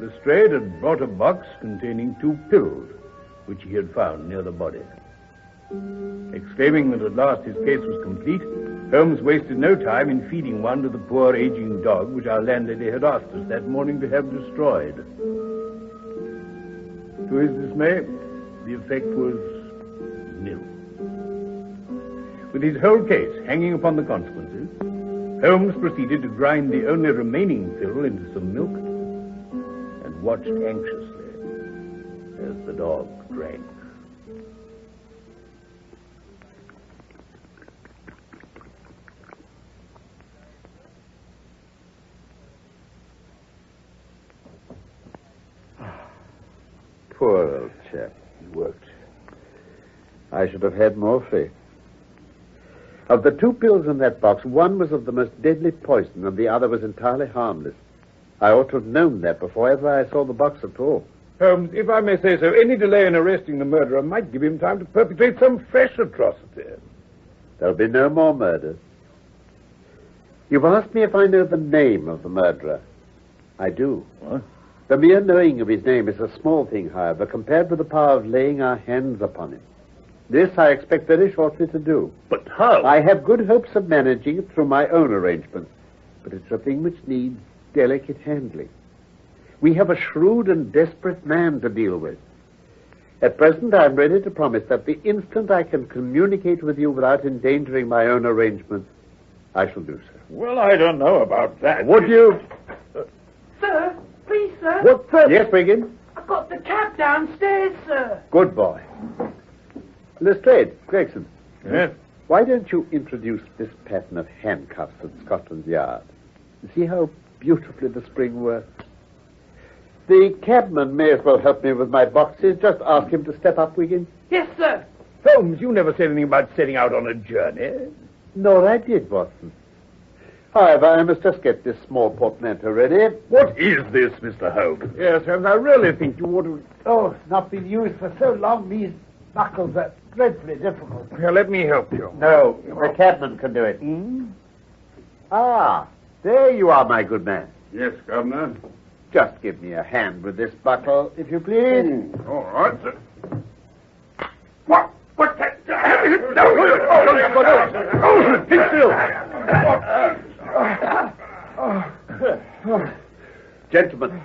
Lestrade had brought a box containing 2 pills, which he had found near the body. Exclaiming that at last his case was complete, Holmes wasted no time in feeding one to the poor aging dog which our landlady had asked us that morning to have destroyed. To his dismay, the effect was nil. With his whole case hanging upon the consequences, Holmes proceeded to grind the only remaining pill into some milk and watched anxiously as the dog drank. Poor old chap. He worked. I should have had more faith. Of the 2 pills in that box, one was of the most deadly poison and the other was entirely harmless. I ought to have known that before ever I saw the box at all. Holmes, if I may say so, any delay in arresting the murderer might give him time to perpetrate some fresh atrocity. There'll be no more murders. You've asked me if I know the name of the murderer. I do. What? The mere knowing of his name is a small thing, however, compared with the power of laying our hands upon him. This I expect very shortly to do. But how? I have good hopes of managing it through my own arrangements, but it's a thing which needs delicate handling. We have a shrewd and desperate man to deal with. At present, I'm ready to promise that the instant I can communicate with you without endangering my own arrangements, I shall do so. Well, I don't know about that. Would you? Sir, please, sir. What, sir? Yes, Wiggin? I've got the cab downstairs, sir. Good boy. Lestrade, Gregson. Yes? Why don't you introduce this pattern of handcuffs at Scotland Yard? See how beautifully the spring works? The cabman may as well help me with my boxes. Just ask him to step up, Wiggin. Yes, sir. Holmes, you never said anything about setting out on a journey. Nor I did, Watson. However, I must just get this small portmanteau ready. What is this, Mr. Holmes? Yes, Holmes, I really think you ought to... Oh, it's not been used for so long, these buckles are dreadfully difficult. Here, let me help you. No, the cabman can do it. Ah, there you are, my good man. Yes, Governor. Just give me a hand with this, Buckle, if you please. All right, sir. What's that? No, Gentlemen,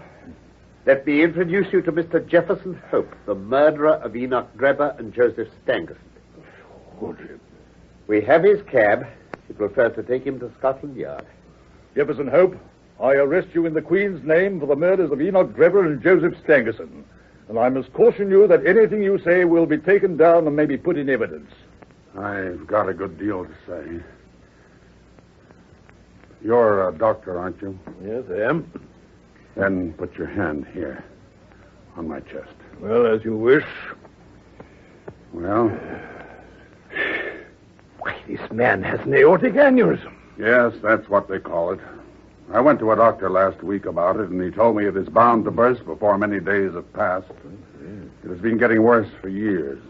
let me introduce you to Mr. Jefferson Hope, the murderer of Enoch Drebber and Joseph Stangerson. We have his cab. He prefers to take him to Scotland Yard. Jefferson Hope, I arrest you in the Queen's name for the murders of Enoch Drebber and Joseph Stangerson. And I must caution you that anything you say will be taken down and may be put in evidence. I've got a good deal to say. You're a doctor, aren't you? Yes, I am. Then put your hand here, on my chest. Well, as you wish. Well? Why, this man has an aortic aneurysm. Yes, that's what they call it. I went to a doctor last week about it, and he told me it is bound to burst before many days have passed. It has been getting worse for years.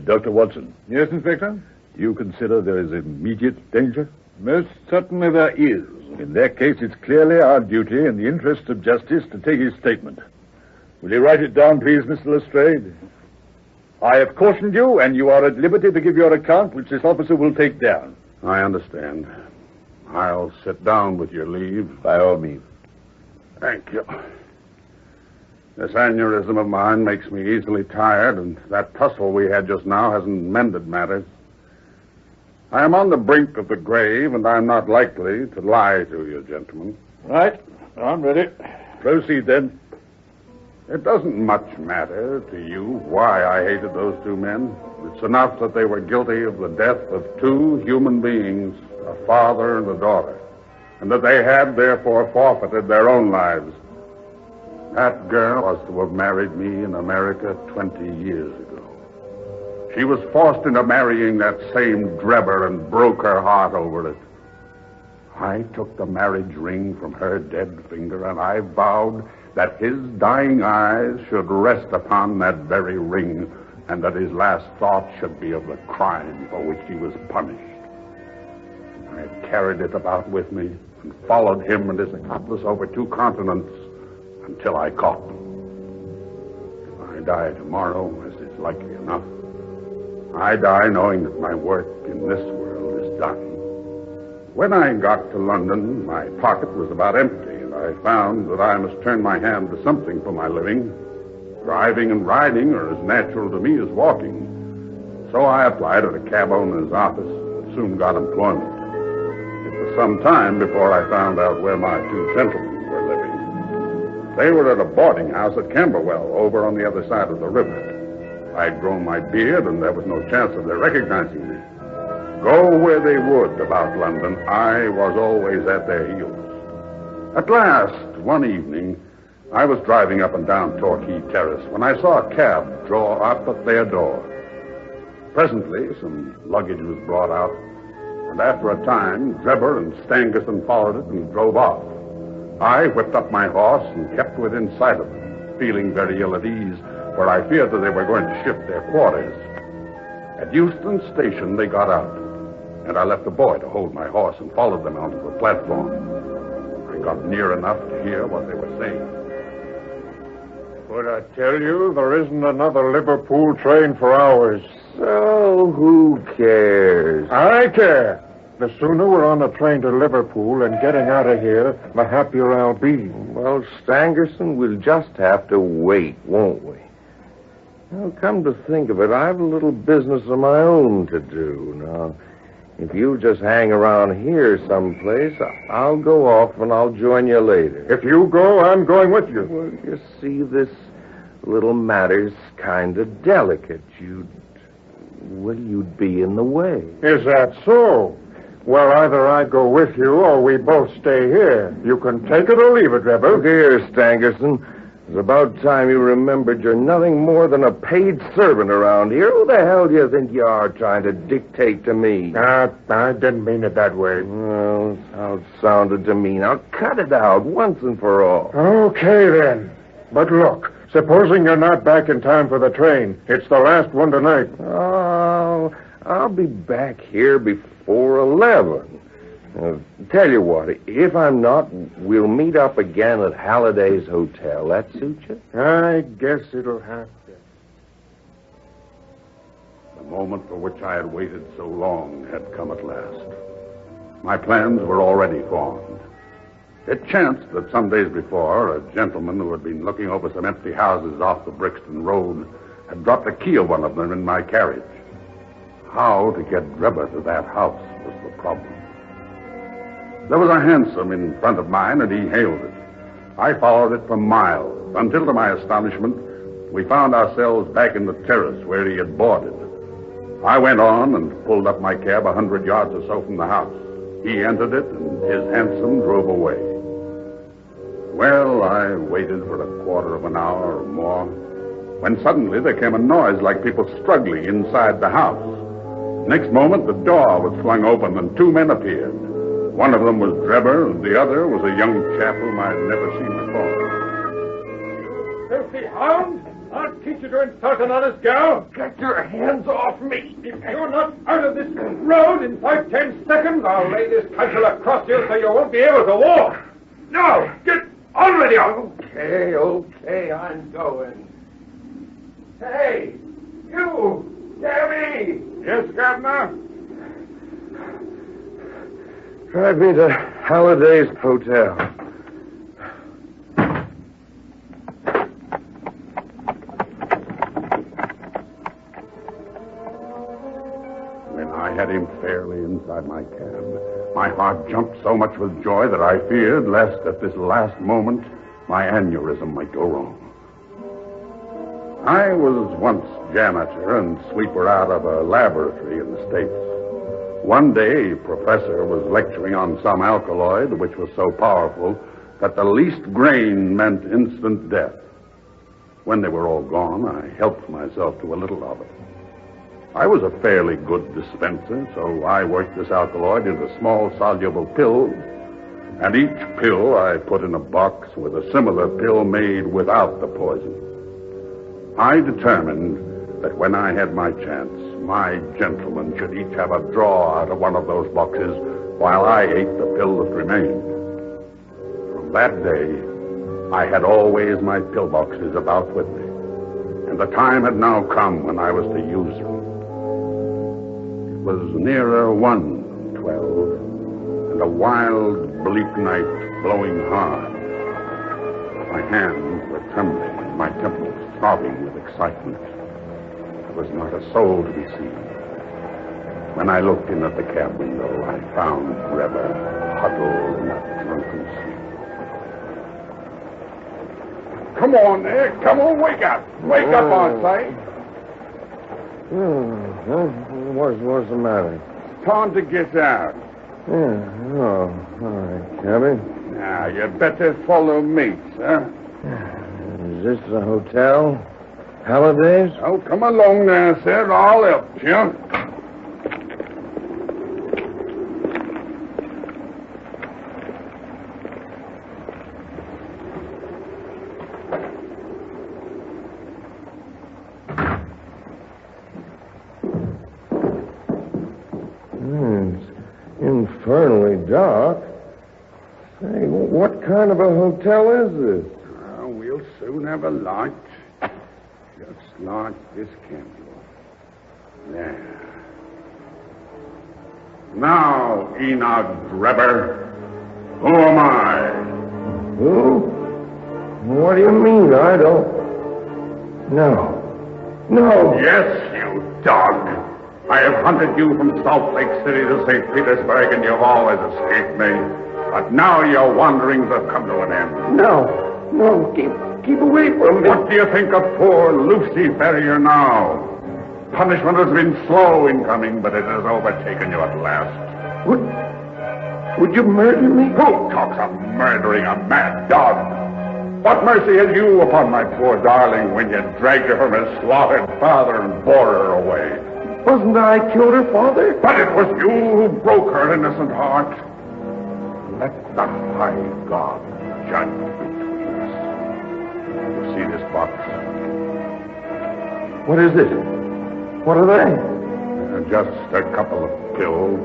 Dr. Watson. Yes, Inspector? Do you consider there is immediate danger? Most certainly there is. In that case, it's clearly our duty, in the interest of justice, to take his statement. Will you write it down, please, Mr. Lestrade? I have cautioned you, and you are at liberty to give your account, which this officer will take down. I understand. I'll sit down with your leave. By all means. Thank you. This aneurysm of mine makes me easily tired, and that tussle we had just now hasn't mended matters. I am on the brink of the grave, and I'm not likely to lie to you, gentlemen. Right. I'm ready. Proceed, then. It doesn't much matter to you why I hated those two men. It's enough that they were guilty of the death of two human beings, a father and a daughter, and that they had, therefore, forfeited their own lives. That girl was to have married me in America 20 years ago. She was forced into marrying that same Drebber and broke her heart over it. I took the marriage ring from her dead finger, and I vowed that his dying eyes should rest upon that very ring, and that his last thought should be of the crime for which he was punished. I carried it about with me and followed him and his accomplice over 2 continents until I caught them. If I die tomorrow, as is likely enough, I die knowing that my work in this world is done. When I got to London, my pocket was about empty, and I found that I must turn my hand to something for my living. Driving and riding are as natural to me as walking. So I applied at a cab owner's office and soon got employment. It was some time before I found out where my 2 gentlemen were living. They were at a boarding house at Camberwell, over on the other side of the river. I'd grown my beard, and there was no chance of their recognizing me. Go where they would about London, I was always at their heels. At last, one evening, I was driving up and down Torquay Terrace when I saw a cab draw up at their door. Presently, some luggage was brought out, and after a time, Drebber and Stangerson followed it and drove off. I whipped up my horse and kept within sight of them, feeling very ill at ease, for I feared that they were going to shift their quarters. At Euston Station, they got out, and I left a boy to hold my horse and followed them onto the platform. I got near enough to hear what they were saying. But I tell you, there isn't another Liverpool train for hours. So who cares? I care. The sooner we're on a train to Liverpool and getting out of here, the happier I'll be. Well, Stangerson, we'll just have to wait, won't we? Now, come to think of it, I've a little business of my own to do. Now, if you just hang around here someplace, I'll go off and I'll join you later. If you go, I'm going with you. Well, you see, this little matter's kind of delicate. You'd be in the way. Is that so? Well, either I go with you or we both stay here. You can take it or leave it, Drebber. Look here, Stangerson. It's about time you remembered you're nothing more than a paid servant around here. Who the hell do you think you are trying to dictate to me? I didn't mean it that way. Well, that's how it sounded to me. Now, cut it out once and for all. Okay, then. But look, supposing you're not back in time for the train. It's the last one tonight. Oh, I'll be back here before 11. Tell you what, if I'm not, we'll meet up again at Halliday's Hotel. That suit you? I guess it'll have to. The moment for which I had waited so long had come at last. My plans were already formed. It chanced that some days before, a gentleman who had been looking over some empty houses off the Brixton Road had dropped a key of one of them in my carriage. How to get Drebber to that house was the problem. There was a hansom in front of mine, and he hailed it. I followed it for miles, until to my astonishment, we found ourselves back in the terrace where he had boarded. I went on and pulled up my cab 100 yards or so from the house. He entered it, and his hansom drove away. Well, I waited for a quarter of an hour or more, when suddenly there came a noise like people struggling inside the house. Next moment, the door was flung open, and two men appeared. One of them was Drebber, and the other was a young chap whom I had never seen before. Filthy hound! I'll teach you to insult an honest girl. Get your hands off me. If you're not out of this road in 5-10 seconds, I'll lay this cudgel across you so you won't be able to walk. Now, get already on. Okay, I'm going. Hey, you! Gabby! Yes, Governor? Drive me to Halliday's Hotel. When I had him fairly inside my cab, my heart jumped so much with joy that I feared lest at this last moment my aneurysm might go wrong. I was once janitor and sweeper out of a laboratory in the States. One day, a professor was lecturing on some alkaloid which was so powerful that the least grain meant instant death. When they were all gone, I helped myself to a little of it. I was a fairly good dispenser, so I worked this alkaloid into small soluble pills, and each pill I put in a box with a similar pill made without the poison. I determined that when I had my chance, my gentlemen should each have a draw out of one of those boxes while I ate the pill that remained. From that day, I had always my pillboxes about with me, and the time had now come when I was to use them. It was nearer 1:12, and a wild, bleak night blowing hard. My hands were trembling, and my temples throbbing with excitement. There was not a soul to be seen. When I looked in at the cab window, I found Drebber huddled in a drunken sleep. Come on there. Come on, wake up. Wake up, I say. What's the matter? Time to get out. Yeah, all right, Cabby. Now, you better follow me, sir. Is this the hotel? Halliday's? Oh, come along now, sir. I'll help you. It's infernally dark. Say, what kind of a hotel is this? Oh, we'll soon have a light. Just like this candle. There. Now, Enoch Drebber, who am I? Who? What do you mean? I don't... No. Yes, you dog. I have hunted you from Salt Lake City to St. Petersburg, and you've always escaped me. But now your wanderings have come to an end. No, keep away from me. What do you think of poor Lucy Ferrier now? Punishment has been slow in coming, but it has overtaken you at last. Would you murder me? Who talks of murdering a mad dog? What mercy had you upon my poor darling when you dragged her from his slaughtered father and bore her away? Wasn't I killed her father? But it was you who broke her innocent heart. Let the high God judge between us. You see this box? What is it? What are they? Just a couple of pills.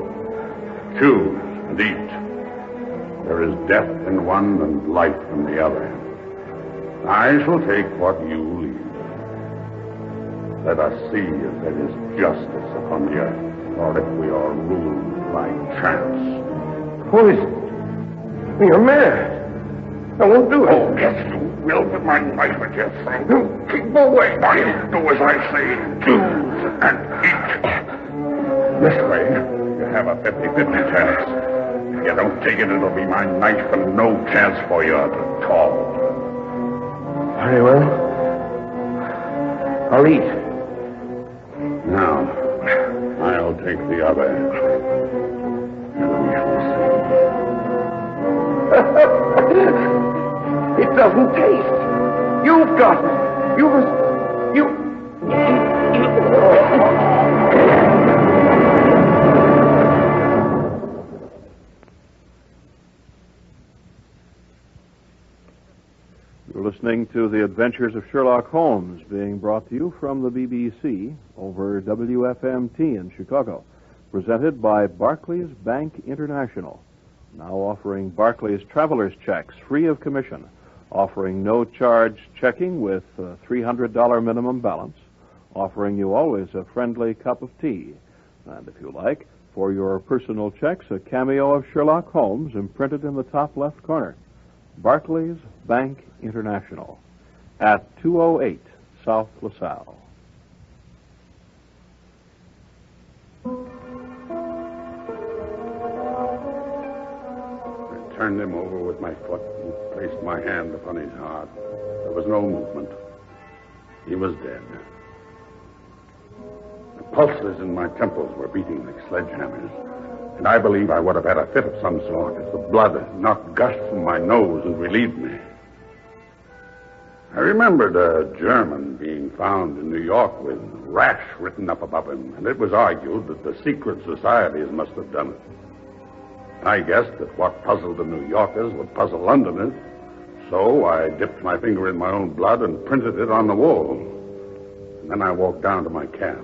Choose. and eat. There is death in one and life in the other. I shall take what you leave. Let us see if there is justice upon the earth, or if we are ruled by chance. Poison? You're mad. I won't do it. Oh, yes, you will with my knife at your throat. Keep away. Do as I say. Choose and eat. This way, you have a 50-50 chance. If you don't take it, it'll be my knife and no chance for you at all. Very well. I'll eat. Now, I'll take the other. And we shall see. It doesn't taste. You've got it. You... You're listening to The Adventures of Sherlock Holmes, being brought to you from the BBC over WFMT in Chicago, presented by Barclays Bank International, now offering Barclays traveler's checks free of commission, offering no-charge checking with a $300 minimum balance, offering you always a friendly cup of tea, and if you like, for your personal checks, a cameo of Sherlock Holmes imprinted in the top left corner. Barclays Bank International at 208 South LaSalle. I turned him over with my foot and placed my hand upon his heart. There was no movement. He was dead. The pulses in my temples were beating like sledgehammers, and I believe I would have had a fit of some sort if the blood had not gushed from my nose and relieved me. I remembered a German being found in New York with rash written up above him, and it was argued that the secret societies must have done it. I guessed that what puzzled the New Yorkers would puzzle Londoners, so I dipped my finger in my own blood and printed it on the wall. And then I walked down to my cab.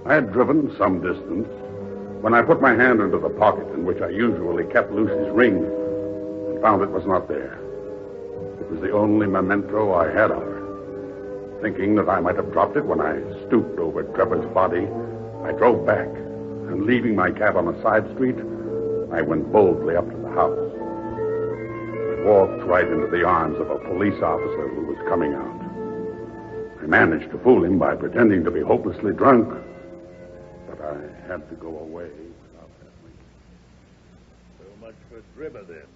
I had driven some distance when I put my hand into the pocket in which I usually kept Lucy's ring and found it was not there. It was the only memento I had of her. Thinking that I might have dropped it when I stooped over Trevor's body, I drove back, and leaving my cab on a side street, I went boldly up to the house. I walked right into the arms of a police officer who was coming out. I managed to fool him by pretending to be hopelessly drunk, but I had to go away without that ring. So much for Drimmer, then.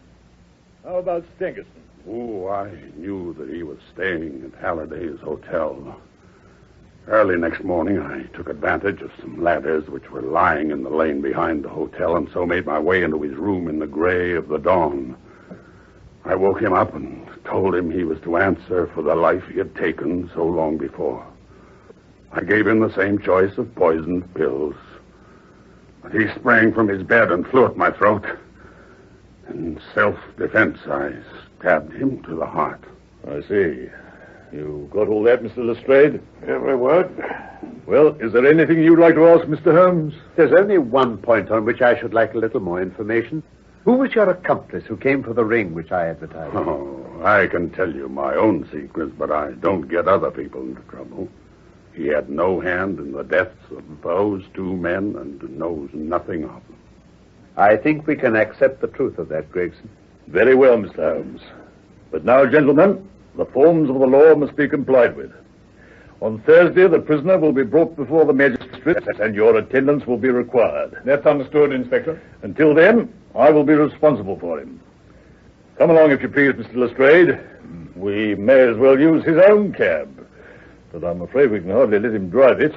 How about Stangerson? Oh, I knew that he was staying at Halliday's hotel. Early next morning, I took advantage of some ladders which were lying in the lane behind the hotel, and so made my way into his room in the gray of the dawn. I woke him up and told him he was to answer for the life he had taken so long before. I gave him the same choice of poisoned pills. But he sprang from his bed and flew at my throat. In self-defense, I stabbed him to the heart. I see. You got all that, Mr. Lestrade? Every word. Well, is there anything you'd like to ask, Mr. Holmes? There's only one point on which I should like a little more information. Who was your accomplice who came for the ring which I advertised? Oh, I can tell you my own secrets, but I don't get other people into trouble. He had no hand in the deaths of those two men and knows nothing of them. I think we can accept the truth of that, Gregson. Very well, Mr. Holmes. But now, gentlemen, the forms of the law must be complied with. On Thursday, the prisoner will be brought before the magistrates, and your attendance will be required. That's understood, Inspector. Until then, I will be responsible for him. Come along, if you please, Mr. Lestrade. We may as well use his own cab, but I'm afraid we can hardly let him drive it.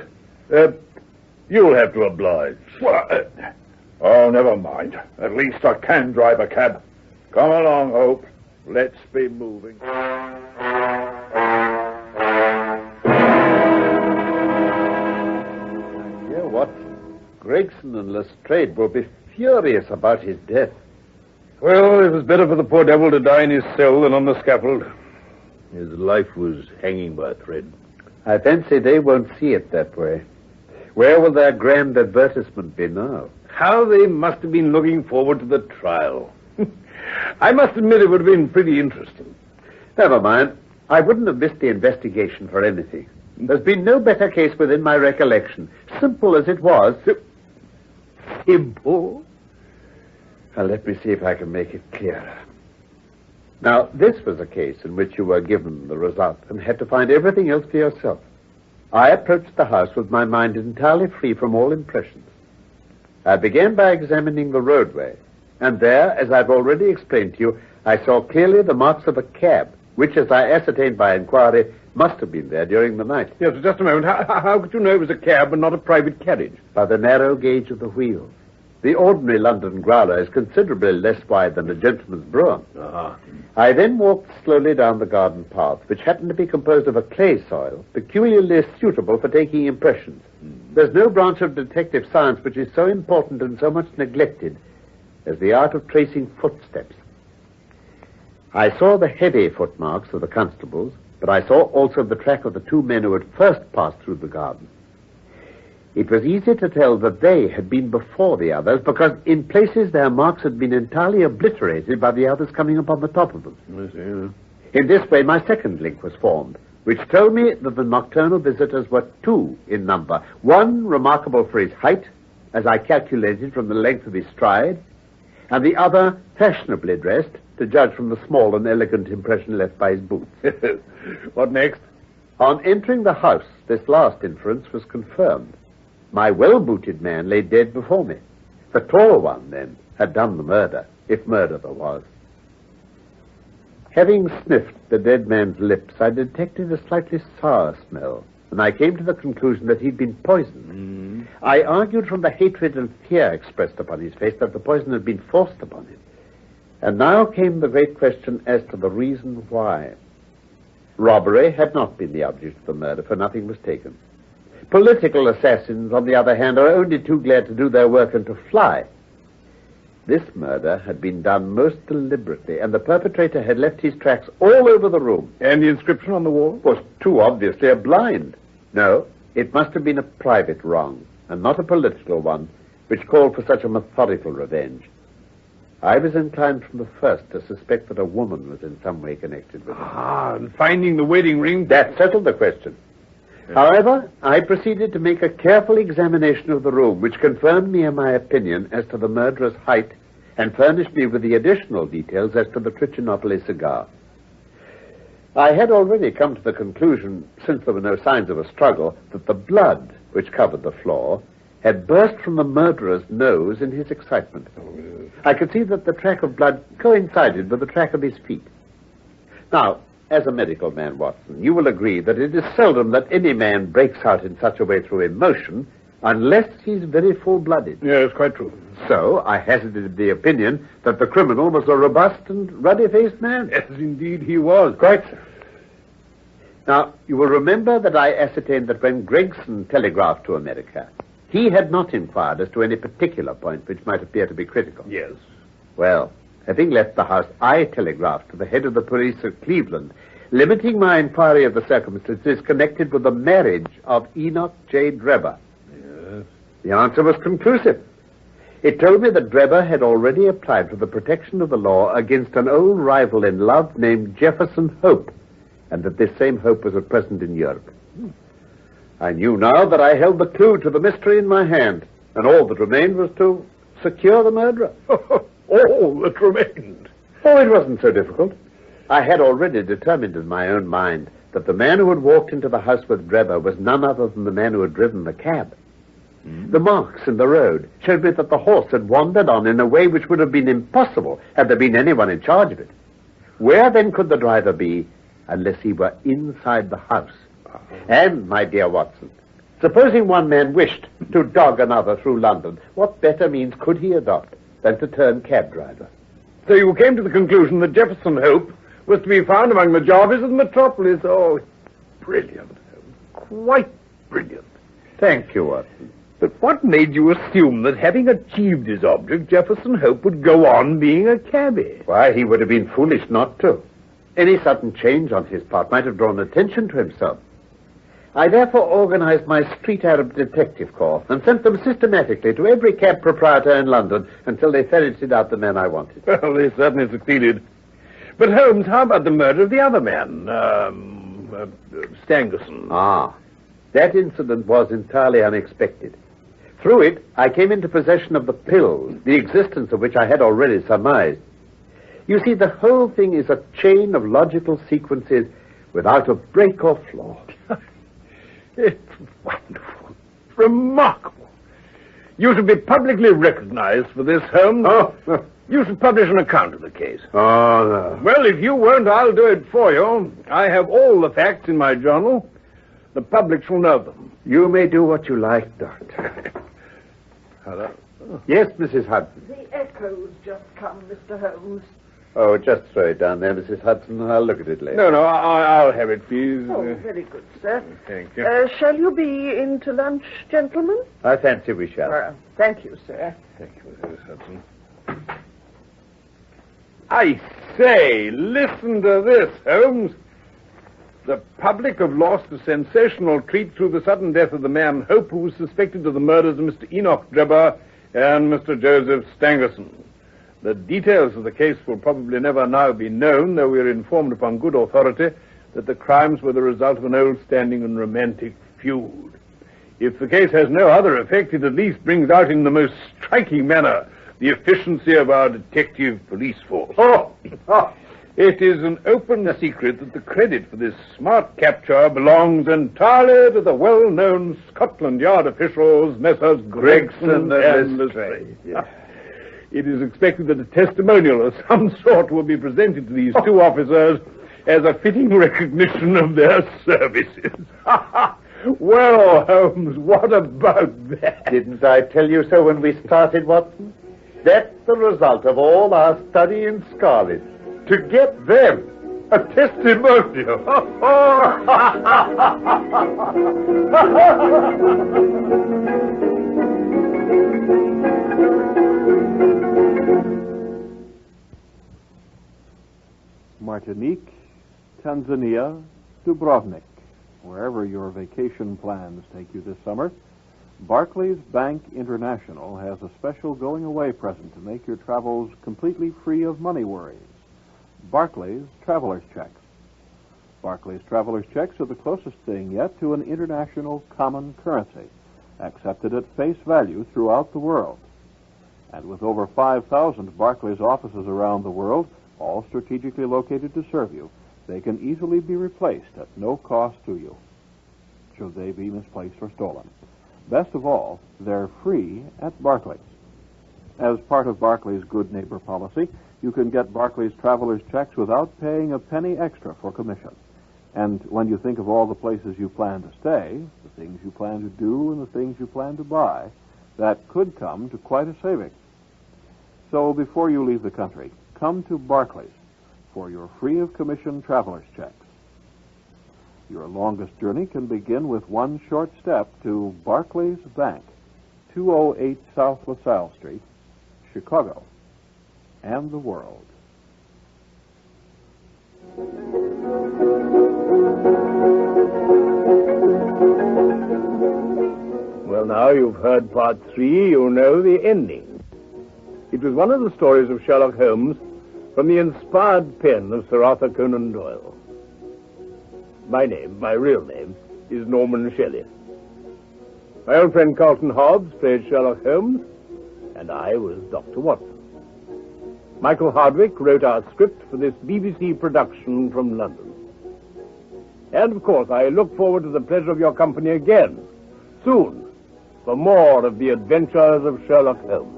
You'll have to oblige. What? Oh, never mind. At least I can drive a cab. Come along, Hope. Let's be moving. Yeah, what? Gregson and Lestrade will be furious about his death. Well, it was better for the poor devil to die in his cell than on the scaffold. His life was hanging by a thread. I fancy they won't see it that way. Where will their grand advertisement be now? how they must have been looking forward to the trial. I must admit it would have been pretty interesting. Never mind. I wouldn't have missed the investigation for anything. There's been no better case within my recollection. Simple as it was. Simple? Now, let me see if I can make it clearer. Now, this was a case in which you were given the result and had to find everything else for yourself. I approached the house with my mind entirely free from all impressions. I began by examining the roadway, and there, as I've already explained to you, I saw clearly the marks of a cab, which, as I ascertained by inquiry, must have been there during the night. Yes, just a moment. How could you know it was a cab and not a private carriage? By the narrow gauge of the wheels. The ordinary London growler is considerably less wide than a gentleman's brougham. I then walked slowly down the garden path, which happened to be composed of a clay soil, peculiarly suitable for taking impressions. There's no branch of detective science which is so important and so much neglected as the art of tracing footsteps. I saw the heavy footmarks of the constables, but I saw also the track of the two men who had first passed through the garden. It was easy to tell that they had been before the others, because in places their marks had been entirely obliterated by the others coming upon the top of them. In this way, my second link was formed, which told me that the nocturnal visitors were two in number. One remarkable for his height, as I calculated from the length of his stride, and the other fashionably dressed, to judge from the small and elegant impression left by his boots. What next? On entering the house, this last inference was confirmed. My well-booted man lay dead before me. The tall one, then, had done the murder, if murder there was. Having sniffed the dead man's lips, I detected a slightly sour smell, and I came to the conclusion that he'd been poisoned. I argued from the hatred and fear expressed upon his face that the poison had been forced upon him. And now came the great question as to the reason why. Robbery had not been the object of the murder, for nothing was taken. Political assassins, on the other hand, are only too glad to do their work and to fly. This murder had been done most deliberately, and the perpetrator had left his tracks all over the room. And the inscription on the wall? Was too obviously a blind. No, it must have been a private wrong, and not a political one, which called for such a methodical revenge. I was inclined from the first to suspect that a woman was in some way connected with it. And finding the wedding ring... That settled the question. However, I proceeded to make a careful examination of the room, which confirmed me in my opinion as to the murderer's height and furnished me with the additional details as to the Trichinopoly cigar. I had already come to the conclusion, since there were no signs of a struggle, that the blood which covered the floor had burst from the murderer's nose in his excitement. I could see that the track of blood coincided with the track of his feet. Now, as a medical man, Watson, you will agree that it is seldom that any man breaks out in such a way through emotion unless he's very full-blooded. Yes, quite true. So I hazarded the opinion that the criminal was a robust and ruddy-faced man. Yes, indeed he was. Quite so. Now, you will remember that I ascertained that when Gregson telegraphed to America, he had not inquired as to any particular point which might appear to be critical. Yes. Well, having left the house, I telegraphed to the head of the police of Cleveland, limiting my inquiry of the circumstances connected with the marriage of Enoch J. Drebber. Yes. The answer was conclusive. It told me that Drebber had already applied for the protection of the law against an old rival in love named Jefferson Hope, and that this same Hope was at present in Europe. I knew now that I held the clue to the mystery in my hand, and all that remained was to secure the murderer. All that remained? Oh, it wasn't so difficult. I had already determined in my own mind that the man who had walked into the house with Drebber was none other than the man who had driven the cab. The marks in the road showed me that the horse had wandered on in a way which would have been impossible had there been anyone in charge of it. Where then could the driver be unless he were inside the house? And, my dear Watson, supposing one man wished to dog another through London, what better means could he adopt than to turn cab driver? So you came to the conclusion that Jefferson Hope was to be found among the Jarvis of the metropolis. Oh, brilliant. Quite brilliant. Thank you, Watson. But what made you assume that having achieved his object, Jefferson Hope would go on being a cabbie? Why, he would have been foolish not to. Any sudden change on his part might have drawn attention to himself. I therefore organized my street Arab detective corps and sent them systematically to every cab proprietor in London until they ferreted out the man I wanted. Well, they certainly succeeded. But, Holmes, how about the murder of the other man, Stangerson? Ah, that incident was entirely unexpected. Through it, I came into possession of the pills, the existence of which I had already surmised. You see, the whole thing is a chain of logical sequences without a break or flaw. It's wonderful. Remarkable. You should be publicly recognized for this, Holmes. Oh. You should publish an account of the case. Oh, no. Well, if you won't, I'll do it for you. I have all the facts in my journal. The public shall know them. You may do what you like, Doctor. Hello? Yes, Mrs. Hudson. The echo's just come, Mr. Holmes. Oh, just throw it down there, Mrs. Hudson. I'll look at it later. No, I'll have it, please. Oh, very good, sir. Thank you. Shall you be in to lunch, gentlemen? I fancy we shall. Thank you, sir. Thank you, Mrs. Hudson. I say, listen to this, Holmes. The public have lost a sensational treat through the sudden death of the man Hope, who was suspected of the murders of Mr. Enoch Drebber and Mr. Joseph Stangerson. The details of the case will probably never now be known, though we are informed upon good authority that the crimes were the result of an old-standing and romantic feud. If the case has no other effect, it at least brings out in the most striking manner the efficiency of our detective police force. It is an open secret that the credit for this smart capture belongs entirely to the well-known Scotland Yard officials, Messrs. Gregson and Lestrade. Yes. It is expected that a testimonial of some sort will be presented to these two officers as a fitting recognition of their services. Well, Holmes, what about that? Didn't I tell you so when we started, Watson? That's the result of all our study in Scarlet. To get them a testimonial. Martinique, Tanzania, Dubrovnik. Wherever your vacation plans take you this summer, Barclays Bank International has a special going-away present to make your travels completely free of money worries. Barclays Traveler's Checks. Barclays Traveler's Checks are the closest thing yet to an international common currency, accepted at face value throughout the world. And with over 5,000 Barclays offices around the world, all strategically located to serve you, they can easily be replaced at no cost to you, should they be misplaced or stolen. Best of all, they're free at Barclays. As part of Barclays' Good Neighbor policy, you can get Barclays Traveler's Checks without paying a penny extra for commission. And when you think of all the places you plan to stay, the things you plan to do, and the things you plan to buy, that could come to quite a saving. So before you leave the country, come to Barclays for your free of commission traveler's checks. Your longest journey can begin with one short step to Barclays Bank, 208 South LaSalle Street, Chicago, and the world. Well, now you've heard part 3, you know the ending. It was one of the stories of Sherlock Holmes from the inspired pen of Sir Arthur Conan Doyle. My name, my real name, is Norman Shelley. My old friend Carlton Hobbs played Sherlock Holmes, and I was Dr. Watson. Michael Hardwick wrote our script for this BBC production from London. And, of course, I look forward to the pleasure of your company again, soon, for more of the Adventures of Sherlock Holmes.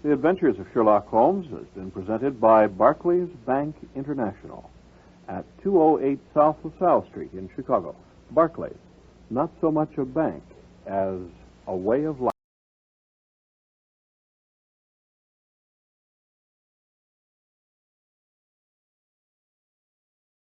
The Adventures of Sherlock Holmes has been presented by Barclays Bank International at 208 South LaSalle Street in Chicago. Barclays, not so much a bank as a way of life.